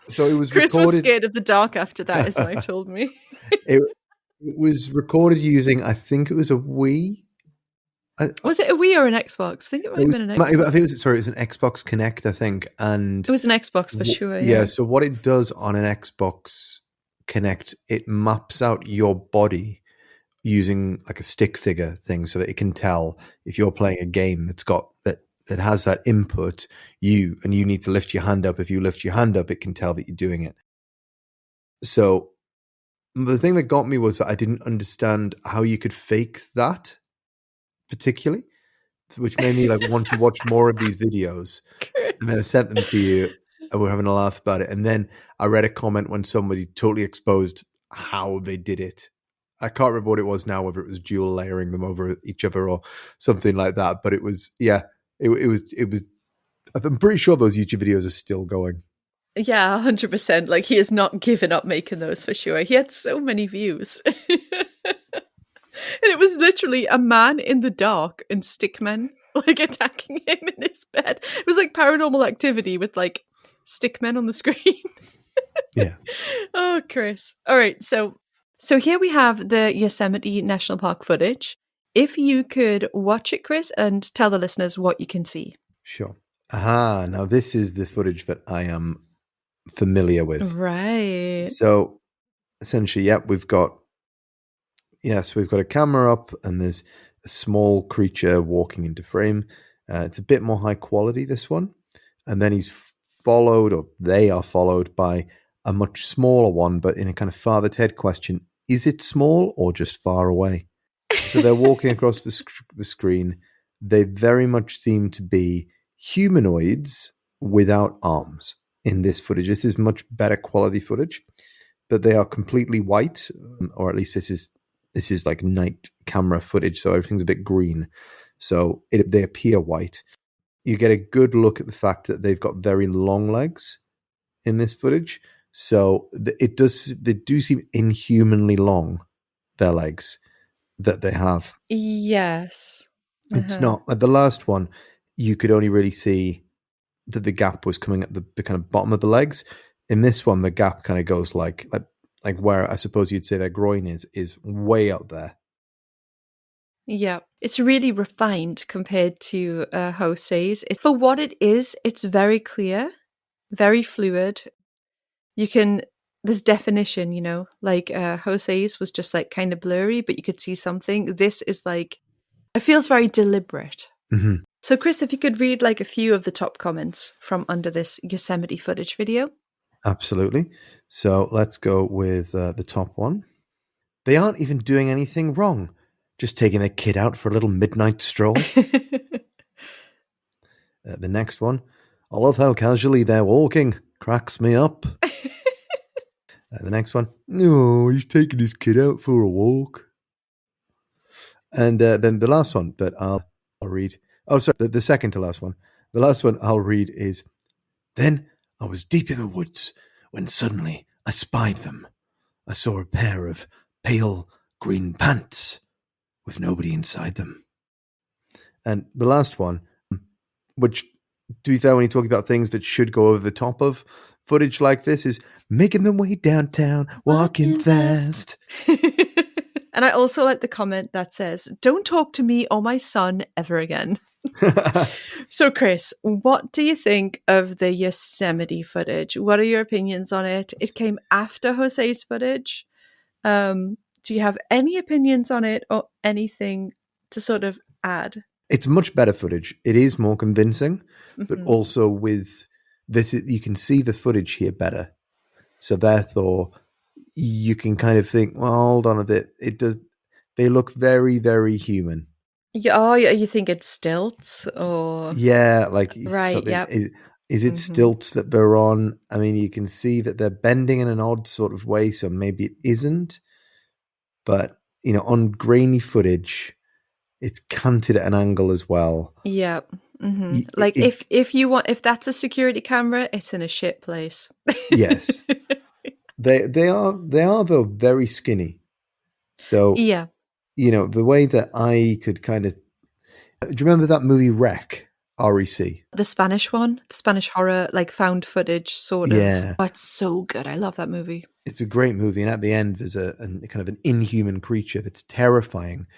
So it was Chris recorded. Was scared of the dark after that, his wife told me. It was recorded using, I think it was a Wii. Was it a Wii or an Xbox? I think it might have been an Xbox. I think it was an Xbox Connect, I think. And it was an Xbox for sure. Yeah, so what it does on an Xbox Connect, it maps out your body using like a stick figure thing so that it can tell if you're playing a game that's got that has that input, you need to lift your hand up. If you lift your hand up, it can tell that you're doing it. So the thing that got me was that I didn't understand how you could fake that particularly, which made me like want to watch more of these videos. And then I sent them to you and we're having a laugh about it. And then I read a comment when somebody totally exposed how they did it. I can't remember what it was now, whether it was dual layering them over each other or something like that. But it was, it was. I'm pretty sure those YouTube videos are still going. Yeah, 100%. Like he has not given up making those for sure. He had so many views. And it was literally a man in the dark and stickmen like attacking him in his bed. It was like Paranormal Activity with like stickmen on the screen. Yeah. Oh, Chris. All right, so here we have the Yosemite National Park footage. If you could watch it, Chris, and tell the listeners what you can see. Sure. Now this is the footage that I am familiar with. Right. So essentially, we've got a camera up and there's a small creature walking into frame. It's a bit more high quality, this one. And then they are followed by a much smaller one, but in a kind of Father Ted question, is it small or just far away? So they're walking across the screen. They very much seem to be humanoids without arms in this footage. This is much better quality footage, but they are completely white, or at least this is like night camera footage, so everything's a bit green. So they appear white. You get a good look at the fact that they've got very long legs in this footage. So they do seem inhumanly long, their legs that they have. Yes. It's not like the last one, you could only really see that the gap was coming at the kind of bottom of the legs. In this one, the gap kind of goes like where I suppose you'd say their groin is way out there. Yeah, it's really refined compared to Jose's. For what it is, it's very clear, very fluid. There's definition, like Jose's was just like kind of blurry, but you could see something. This is like, it feels very deliberate. Mm-hmm. So Chris, if you could read like a few of the top comments from under this Yosemite footage video. Absolutely. So let's go with the top one. They aren't even doing anything wrong. Just taking their kid out for a little midnight stroll. The next one. I love how casually they're walking. Cracks me up. The next one. No, he's taking his kid out for a walk. And then the last one that I'll read. Oh, sorry, the second to last one. The last one I'll read is, then I was deep in the woods when suddenly I spied them. I saw a pair of pale green pants with nobody inside them. And the last one, which to be fair, when you're talking about things that should go over the top of footage like this, is making their way downtown, walking fast. And I also like the comment that says, "Don't talk to me or my son ever again." So, Chris, what do you think of the Yosemite footage? What are your opinions on it? It came after Jose's footage. Do you have any opinions on it or anything to sort of add? It's much better footage. It is more convincing, but Mhm. also with this, you can see the footage here better. So therefore, you can kind of think, well, hold on a bit. It does. They look very, very human. Yeah, oh, you think it's stilts or Yeah, like right? something. Yep. Is it Mhm. stilts that they're on? I mean, you can see that they're bending in an odd sort of way, so maybe it isn't. But on grainy footage, it's canted at an angle as well. Yep. Mhm. Y- Like it- if that's a security camera, it's in a shit place. yes, they are though very skinny. So Yeah. the way that I could kind of, do you remember that movie Wreck? REC. The Spanish one, the Spanish horror, like found footage sort of. Yeah. Oh, it's so good. I love that movie. It's a great movie, and at the end there's a kind of an inhuman creature that's terrifying.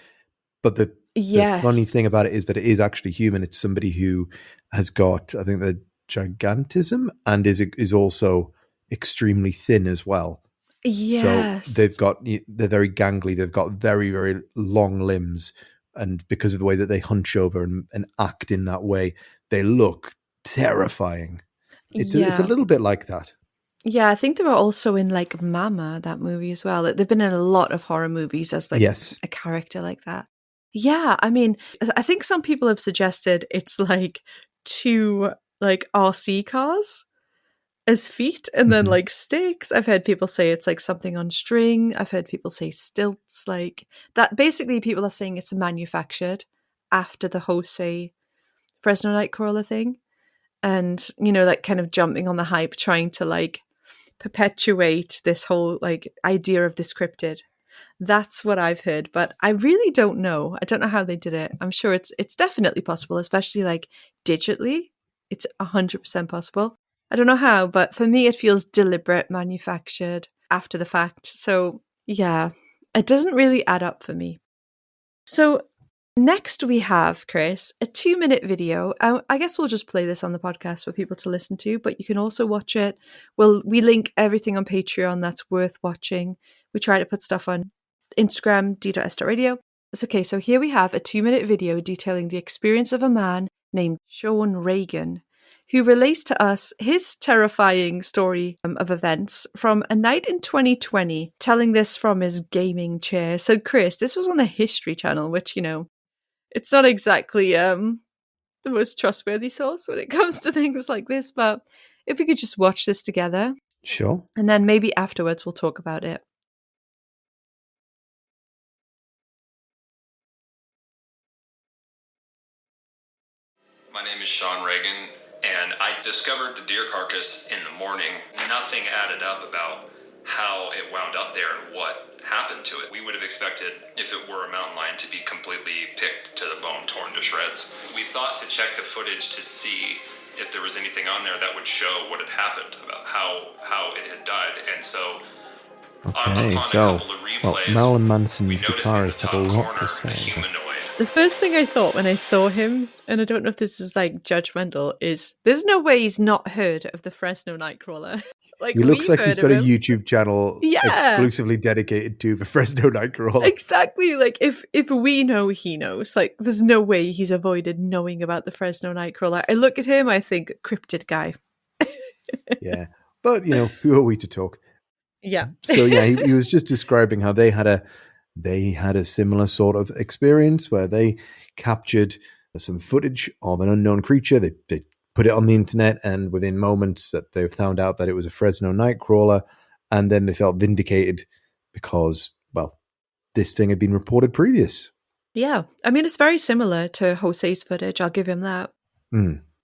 But the funny Yes. thing about it is that it is actually human. It's somebody who has got, I think, the gigantism and is also extremely thin as well. Yes. So they're very gangly. They've got very, very long limbs. And because of the way that they hunch over and act in that way, they look terrifying. It's a little bit like that. Yeah, I think they were also in like Mama, that movie as well. They've been in a lot of horror movies as like Yes. a character like that. Yeah, I mean, I think some people have suggested it's like two like RC cars as feet and then Mhm. like sticks. I've heard people say it's like something on string. I've heard people say stilts, like that. Basically, people are saying it's manufactured after the Jose Fresno Nightcrawler thing. And, like kind of jumping on the hype, trying to like perpetuate this whole like idea of this cryptid. That's what I've heard, but I really don't know. I don't know how they did it. I'm sure it's definitely possible, especially like digitally. It's 100% possible. I don't know how, but for me, it feels deliberate, manufactured after the fact. So yeah, it doesn't really add up for me. So next we have, Chris, a 2-minute video. I guess we'll just play this on the podcast for people to listen to, but you can also watch it. We link everything on Patreon that's worth watching. We try to put stuff on Instagram, d.s.radio. It's okay, so here we have a 2-minute video detailing the experience of a man named Sean Reagan, who relates to us his terrifying story of events from a night in 2020, telling this from his gaming chair. So, Chris, this was on the History Channel, which, it's not exactly the most trustworthy source when it comes to things like this, but if we could just watch this together. Sure. And then maybe afterwards we'll talk about it. My name is Sean Reagan, and I discovered the deer carcass in the morning. Nothing added up about how it wound up there and what happened to it. We would have expected, if it were a mountain lion, to be completely picked to the bone, torn to shreds. We thought to check the footage to see if there was anything on there that would show what had happened, about how it had died. And so Okay, upon so a couple of replays, Marilyn we Manson's noticed in the guitarist had a top lot corner to a say. humanoid. The first thing I thought when I saw him, and I don't know if this is like judgmental, is there's no way he's not heard of the Fresno Nightcrawler. Like, He looks we've like heard he's of got a him. YouTube channel Yeah. exclusively dedicated to the Fresno Nightcrawler. Exactly. Like if we know, he knows. Like there's no way he's avoided knowing about the Fresno Nightcrawler. I look at him, I think cryptid guy. Yeah, but who are we to talk? Yeah. So yeah, he was just describing how they had a similar sort of experience where they captured some footage of an unknown creature. They put it on the internet, and within moments that they found out that it was a Fresno Nightcrawler, and then they felt vindicated because, well, this thing had been reported previous. Yeah. I mean, it's very similar to Jose's footage. I'll give him that.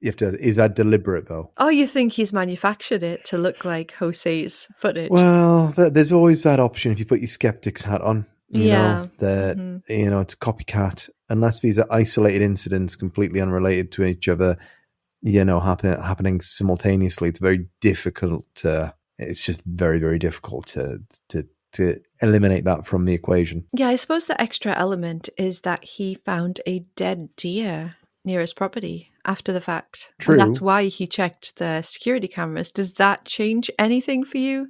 Is that deliberate though? Oh, you think he's manufactured it to look like Jose's footage? Well, there's always that option if you put your skeptic's hat on. You know, that, it's a copycat. Unless these are isolated incidents completely unrelated to each other, happening simultaneously. It's very difficult it's just very, very difficult to eliminate that from the equation. Yeah, I suppose the extra element is that he found a dead deer near his property after the fact. True. And that's why he checked the security cameras. Does that change anything for you?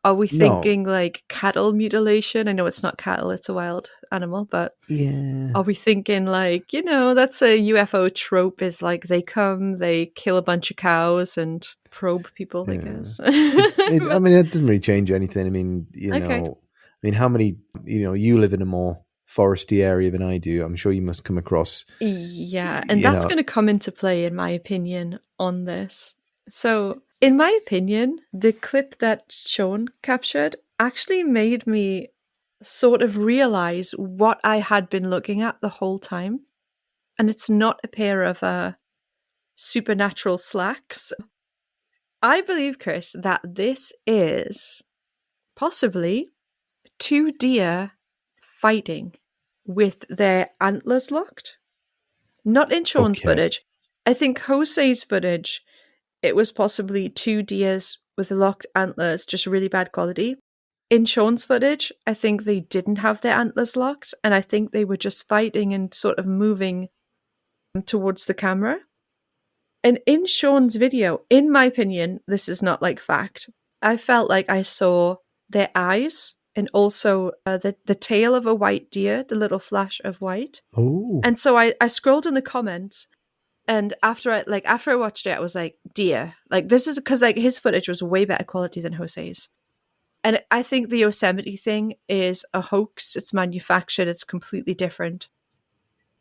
Are we thinking like cattle mutilation? I know it's not cattle, it's a wild animal, but yeah. Are we thinking like, that's a UFO trope is like they come, they kill a bunch of cows and probe people, I guess. It doesn't really change anything. I mean, how many, you live in a more foresty area than I do. I'm sure you must come across. Yeah, and that's going to come into play, in my opinion, on this. So, in my opinion, the clip that Sean captured actually made me sort of realize what I had been looking at the whole time. And it's not a pair of supernatural slacks. I believe, Chris, that this is possibly 2 deer fighting with their antlers locked. Not in Sean's footage. I think Jose's footage, it was possibly 2 deers with locked antlers, just really bad quality. In Sean's footage, I think they didn't have their antlers locked, and I think they were just fighting and sort of moving towards the camera. And in Sean's video, in my opinion, this is not like fact, I felt like I saw their eyes and also the tail of a white deer, the little flash of white. Oh. And so I scrolled in the comments, and after I watched it, I was like, deer. Like, this is because like his footage was way better quality than Jose's. And I think the Yosemite thing is a hoax. It's manufactured. It's completely different.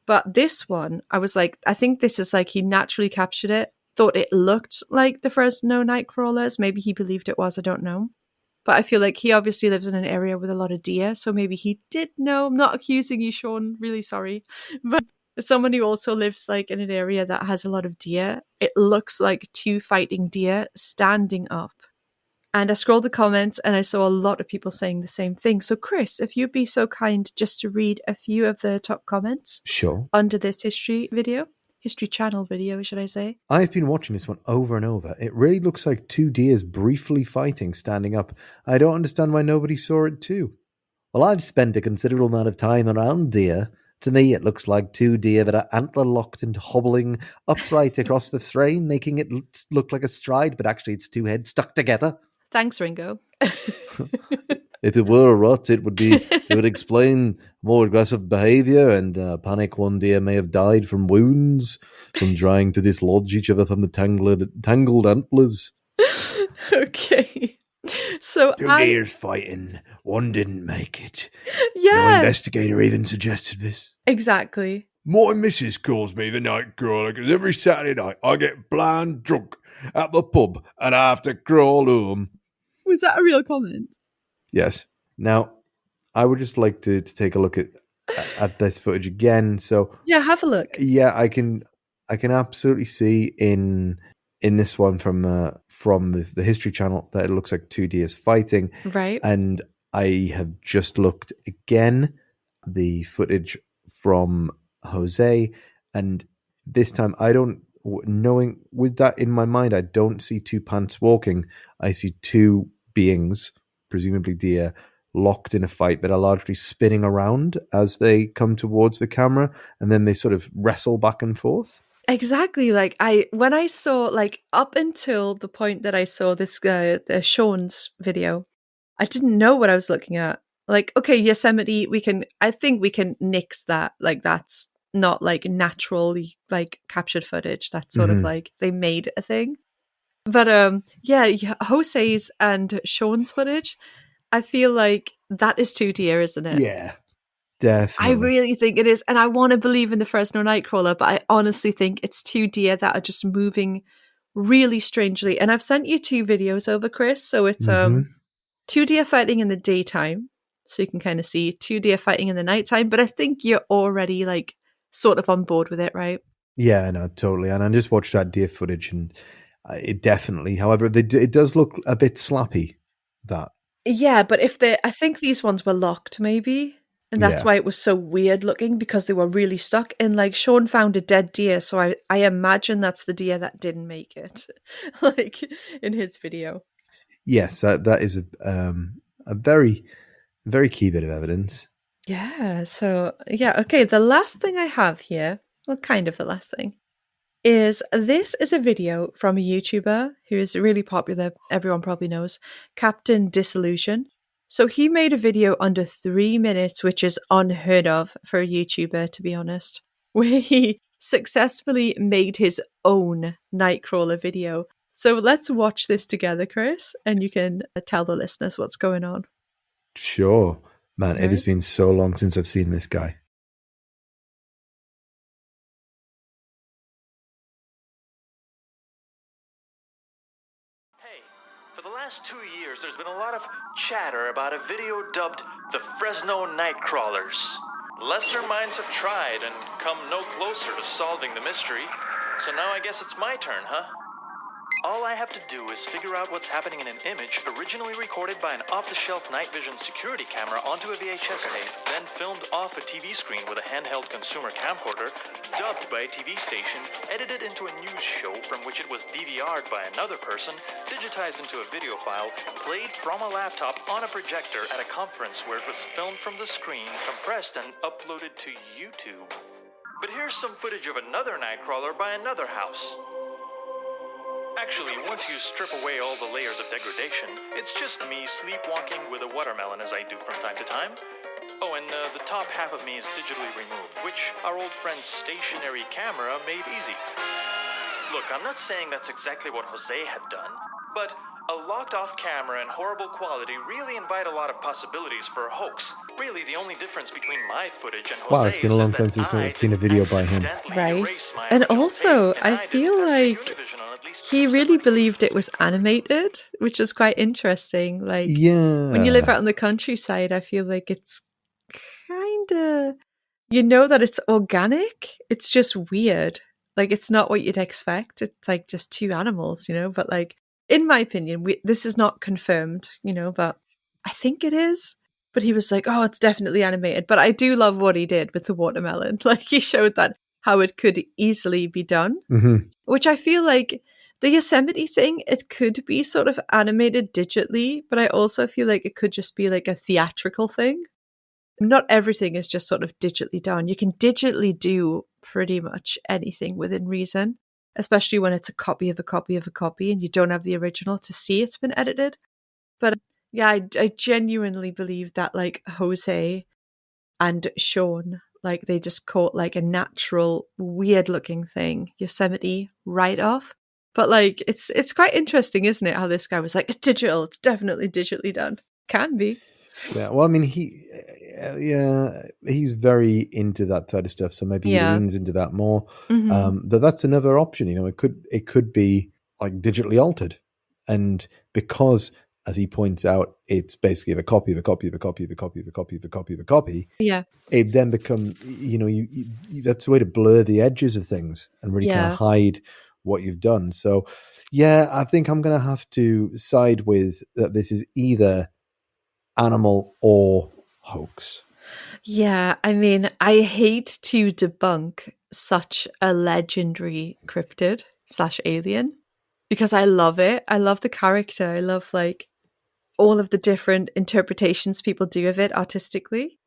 But this one, I was like, I think this is like he naturally captured it, thought it looked like the Fresno Nightcrawlers. Maybe he believed it was, I don't know. But I feel like he obviously lives in an area with a lot of deer, so maybe he did know. I'm not accusing you, Sean, really sorry. But someone who also lives like in an area that has a lot of deer, it looks like 2 fighting deer standing up. And I scrolled the comments and I saw a lot of people saying the same thing. So Chris, if you'd be so kind just to read a few of the top comments. Sure. Under this History Channel video, should I say? I've been watching this one over and over. It really looks like 2 deers briefly fighting, standing up. I don't understand why nobody saw it too. Well, I've spent a considerable amount of time around deer. To me, it looks like 2 deer that are antler-locked and hobbling upright across the frame, making it look like a stride, but actually it's 2 heads stuck together. Thanks, Ringo. If it were a rut, it would explain more aggressive behavior and panic. One deer may have died from wounds, from trying to dislodge each other from the tangled antlers. Okay. So 2 deers fighting, one didn't make it. Yeah. No investigator even suggested this. Exactly. My missus calls me the Nightcrawler because every Saturday night I get blind drunk at the pub and I have to crawl home. Was that a real comment? Yes. Now, I would just like to take a look at this footage again. So yeah, have a look. Yeah, I can absolutely see in this one from the History Channel that it looks like 2 deers fighting. Right. And I have just looked again the footage from Jose, and this time knowing with that in my mind, I don't see 2 pants walking. I see 2 beings, presumably deer, locked in a fight, but are largely spinning around as they come towards the camera, and then they sort of wrestle back and forth. Exactly. Like when I saw, like, up until the point that I saw this guy, the Sean's video, I didn't know what I was looking at. Like, okay, Yosemite, I think we can nix that. Like, that's not like naturally like captured footage. That's sort of like they made a thing. But yeah, Jose's and Sean's footage, I feel like that is 2 deer, isn't it? Yeah, definitely. I really think it is. And I want to believe in the Fresno Nightcrawler, but I honestly think it's 2 deer that are just moving really strangely. And I've sent you 2 videos over, Chris. So it's 2 deer fighting in the daytime. So you can kind of see 2 deer fighting in the nighttime. But I think you're already like sort of on board with it, right? Yeah, no, totally. And I just watched that deer footage and it definitely, however, it does look a bit slappy, that. Yeah, but I think these ones were locked, maybe. And that's Yeah. why it was so weird looking, because they were really stuck. And like Sean found a dead deer, so I imagine that's the deer that didn't make it, like in his video. Yes, that is a very, very key bit of evidence. Yeah. So yeah. Okay. The last thing I have here, well, kind of the last thing, is this is a video from a YouTuber who is really popular. Everyone probably knows, Captain Disillusion. So he made a video under 3 minutes, which is unheard of for a YouTuber, to be honest, where he successfully made his own Nightcrawler video. So let's watch this together, Chris, and you can tell the listeners what's going on. Sure. Man, it has Right. been so long since I've seen this guy. Hey, for the last 2 years, there's been a lot of chatter about a video dubbed the Fresno Nightcrawlers. Lesser minds have tried and come no closer to solving the mystery, so now I guess it's my turn, huh? All I have to do is figure out what's happening in an image originally recorded by an off-the-shelf night vision security camera onto a VHS tape, then filmed off a TV screen with a handheld consumer camcorder, dubbed by a TV station, edited into a news show from which it was DVR'd by another person, digitized into a video file, played from a laptop on a projector at a conference where it was filmed from the screen, compressed and uploaded to YouTube. But here's some footage of another Nightcrawler by another house. Actually, once you strip away all the layers of degradation, it's just me sleepwalking with a watermelon as I do from time to time. Oh, and the top half of me is digitally removed, which our old friend's stationary camera made easy. Look, I'm not saying that's exactly what Jose had done, but a locked-off camera and horrible quality really invite a lot of possibilities for a hoax. Really, the only difference between my footage and Jose's Wow, it's been a long time is that since I I've seen a video by him. accidentally Right. erased my And original also, tape, and I didn't feel test like Univision on at least he 2 really separate believed it images. was animated, which is quite interesting. Like, when you live Yeah. out in the countryside, I feel like it's kind of, you know, that it's organic. It's just weird. Like, it's not what you'd expect. It's like just two animals, you know. But like, in my opinion, this is not confirmed, you know, but I think it is. But he was like, oh, it's definitely animated. But I do love what he did with the watermelon. Like, he showed that how it could easily be done, Mm-hmm. which I feel like the Yosemite thing, it could be sort of animated digitally, but I also feel like it could just be like a theatrical thing. Not everything is just sort of digitally done. You can digitally do pretty much anything within reason, especially when it's a copy of a copy of a copy and you don't have the original to see it's been edited. But yeah, I genuinely believe that like Jose and Sean, like they just caught like a natural, weird looking thing, Yosemite right off. But like it's quite interesting, isn't it? How this guy was like, it's digital, it's definitely digitally done. Can be. Yeah. Well, I mean, he's very into that side of stuff, so maybe he Yeah. leans into that more. Mhm. But that's another option. You know, it could be like digitally altered, and because, as he points out, it's basically a copy of a copy of a copy of a copy of a copy of a copy of a copy. Yeah. It then become, you know, you that's a way to blur the edges of things and really kind Yeah. of hide what you've done. So, yeah, I think I'm going to have to side with that. This is either animal or hoax. Yeah, I mean, I hate to debunk such a legendary cryptid / alien because I love it. I love the character. I love like all of the different interpretations people do of it artistically.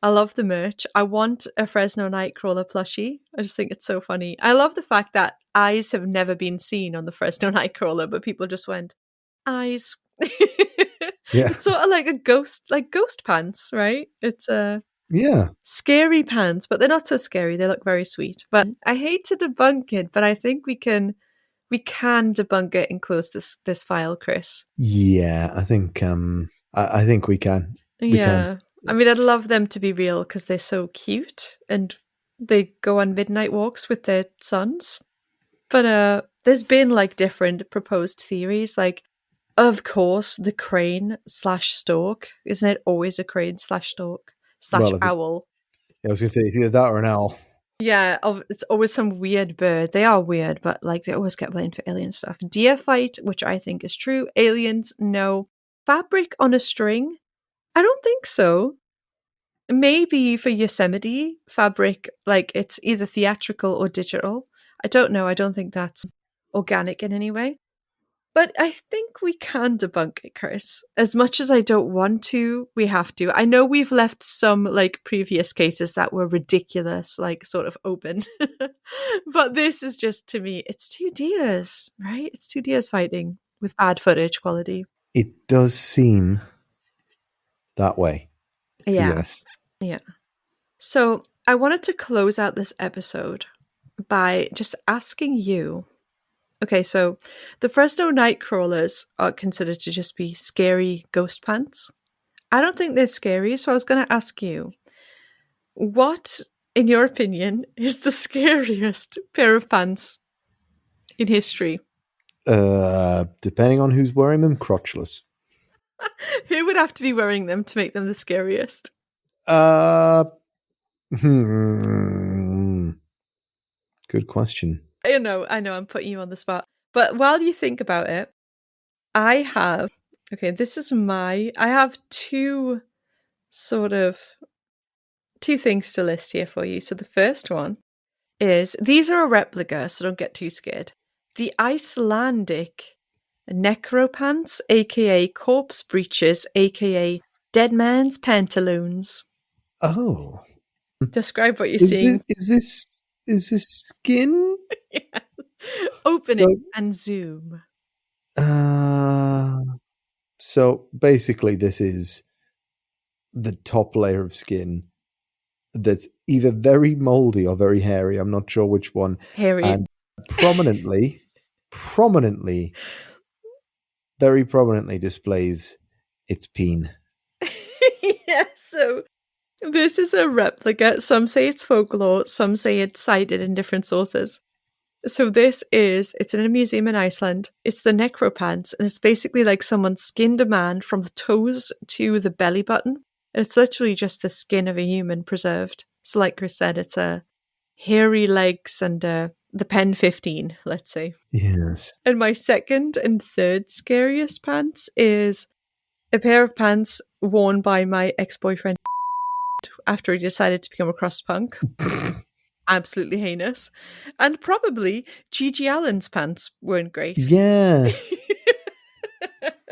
I love the merch. I want a Fresno Nightcrawler plushie. I just think it's so funny. I love the fact that eyes have never been seen on the Fresno Nightcrawler, but people just went, eyes. Yeah. It's sort of like ghost pants, right? It's Yeah. scary pants, but they're not so scary. They look very sweet. But I hate to debunk it, but I think we can debunk it and close this file, Chris. Yeah, I think I think we can. We Yeah. can. I mean, I'd love them to be real because they're so cute and they go on midnight walks with their sons. But there's been like different proposed theories. Like, of course, the crane / stork. Isn't it always a crane / stork / Well, owl? I was going to say it's either that or an owl. Yeah, it's always some weird bird. They are weird, but like they always get blamed for alien stuff. Deer fight, which I think is true. Aliens, no. Fabric on a string? I don't think so. maybe for Yosemite fabric, like it's either theatrical or digital. I don't know. I don't think that's organic in any way. But I think we can debunk it, Chris. As much as I don't want to, we have to. I know we've left some like previous cases that were ridiculous, like sort of open. But this is just, to me, it's two deers, right? It's two deers fighting with bad footage quality. It does seem that way. Yeah. Yes. Yeah. So I wanted to close out this episode by just asking you. Okay, so the Fresno Nightcrawlers are considered to just be scary ghost pants. I don't think they're scary, so I was going to ask you, what, in your opinion, is the scariest pair of pants in history? Depending on who's wearing them, crotchless. Who would have to be wearing them to make them the scariest? Good question. I know, I'm putting you on the spot. But while you think about it, I have two things to list here for you. So the first one is, these are a replica, so don't get too scared. The Icelandic necropants, aka corpse breeches, aka dead man's pantaloons. Oh. Describe what you're seeing. Is this skin? Yeah. Opening and zoom. So basically this is the top layer of skin that's either very moldy or very hairy. I'm not sure which one. Hairy. And very prominently displays its peen. Yeah, so this is a replica. Some say it's folklore, some say it's cited in different sources. So it's in a museum in Iceland. It's the necropants, and it's basically like someone skinned a man from the toes to the belly button. And it's literally just the skin of a human preserved. So like Chris said, it's a hairy legs and the pen 15, let's say. Yes. And my second and third scariest pants is a pair of pants worn by my ex-boyfriend after he decided to become a crust punk. Absolutely heinous. And probably Gigi Allen's pants weren't great. Yeah.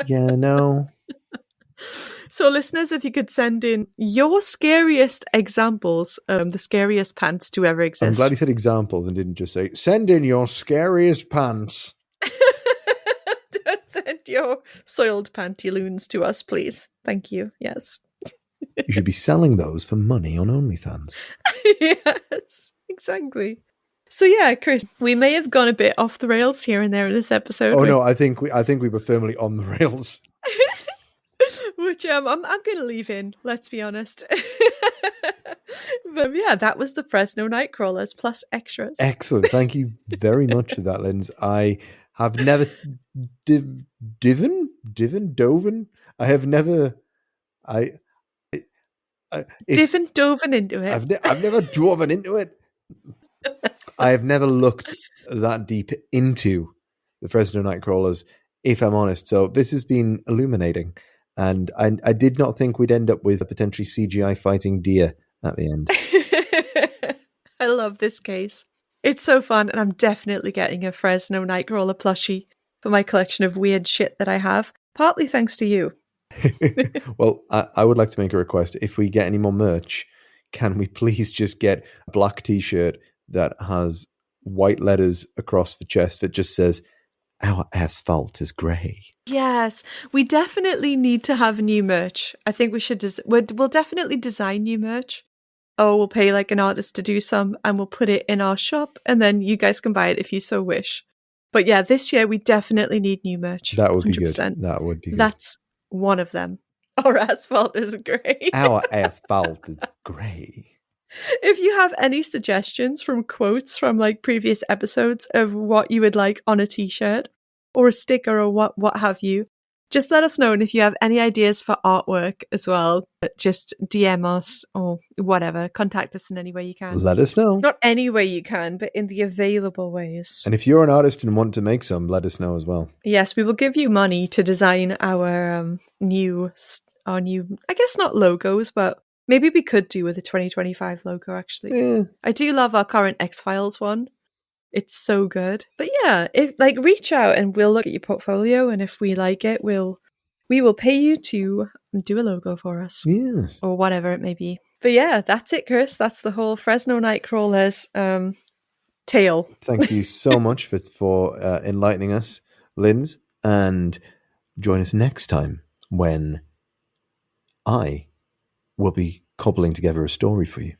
Yeah, no. So listeners, if you could send in your scariest examples of the scariest pants to ever exist. I'm glad he said examples and didn't just say, send in your scariest pants. Don't send your soiled pantaloons to us, please. Thank you. Yes. You should be selling those for money on OnlyFans. Yes, exactly. So yeah, Chris, we may have gone a bit off the rails here and there in this episode. Oh no, I think we were firmly on the rails. Which I'm going to leave in, let's be honest. But yeah, that was the Fresno Nightcrawlers plus extras. Excellent. Thank you very much for that, Linz. I have never dove into it. I've never driven into it. I have never looked that deep into the Fresno Nightcrawlers, if I'm honest. So this has been illuminating. And I did not think we'd end up with a potentially CGI fighting deer at the end. I love this case. It's so fun, and I'm definitely getting a Fresno Nightcrawler plushie for my collection of weird shit that I have, partly thanks to you. Well, I would like to make a request. If we get any more merch, can we please just get a black t-shirt that has white letters across the chest that just says, "Our asphalt is grey"? Yes, we definitely need to have new merch. I think we should. We'll definitely design new merch. Oh, we'll pay like an artist to do some, and we'll put it in our shop, and then you guys can buy it if you so wish. But yeah, this year we definitely need new merch. That would 100%. be good. That would be good. That's one of them. Our asphalt is grey. Our asphalt is grey. If you have any suggestions from quotes from like previous episodes of what you would like on a t-shirt or a sticker or what have you, just let us know. And if you have any ideas for artwork as well, just DM us or whatever. Contact us in any way you can. Let us know. Not any way you can, but in the available ways. And if you're an artist and want to make some, let us know as well. Yes, we will give you money to design our new, I guess not logos, but Maybe we could do with a 2025 logo, actually. Yeah. I do love our current X-Files one. It's so good. But yeah, if reach out and we'll look at your portfolio, and if we like it, we will pay you to do a logo for us. Yes. Or whatever it may be. But yeah, that's it, Chris. That's the whole Fresno Nightcrawlers tale. Thank you so much for enlightening us, Linz, and join us next time when I will be cobbling together a story for you.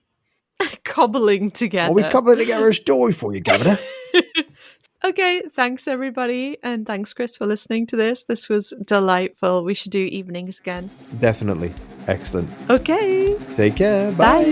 Cobbling together. I'll be cobbling together a story for you, Governor. Okay, thanks everybody, and thanks Chris for listening to this. This was delightful. We should do evenings again. Definitely. Excellent. Okay. Take care. Bye.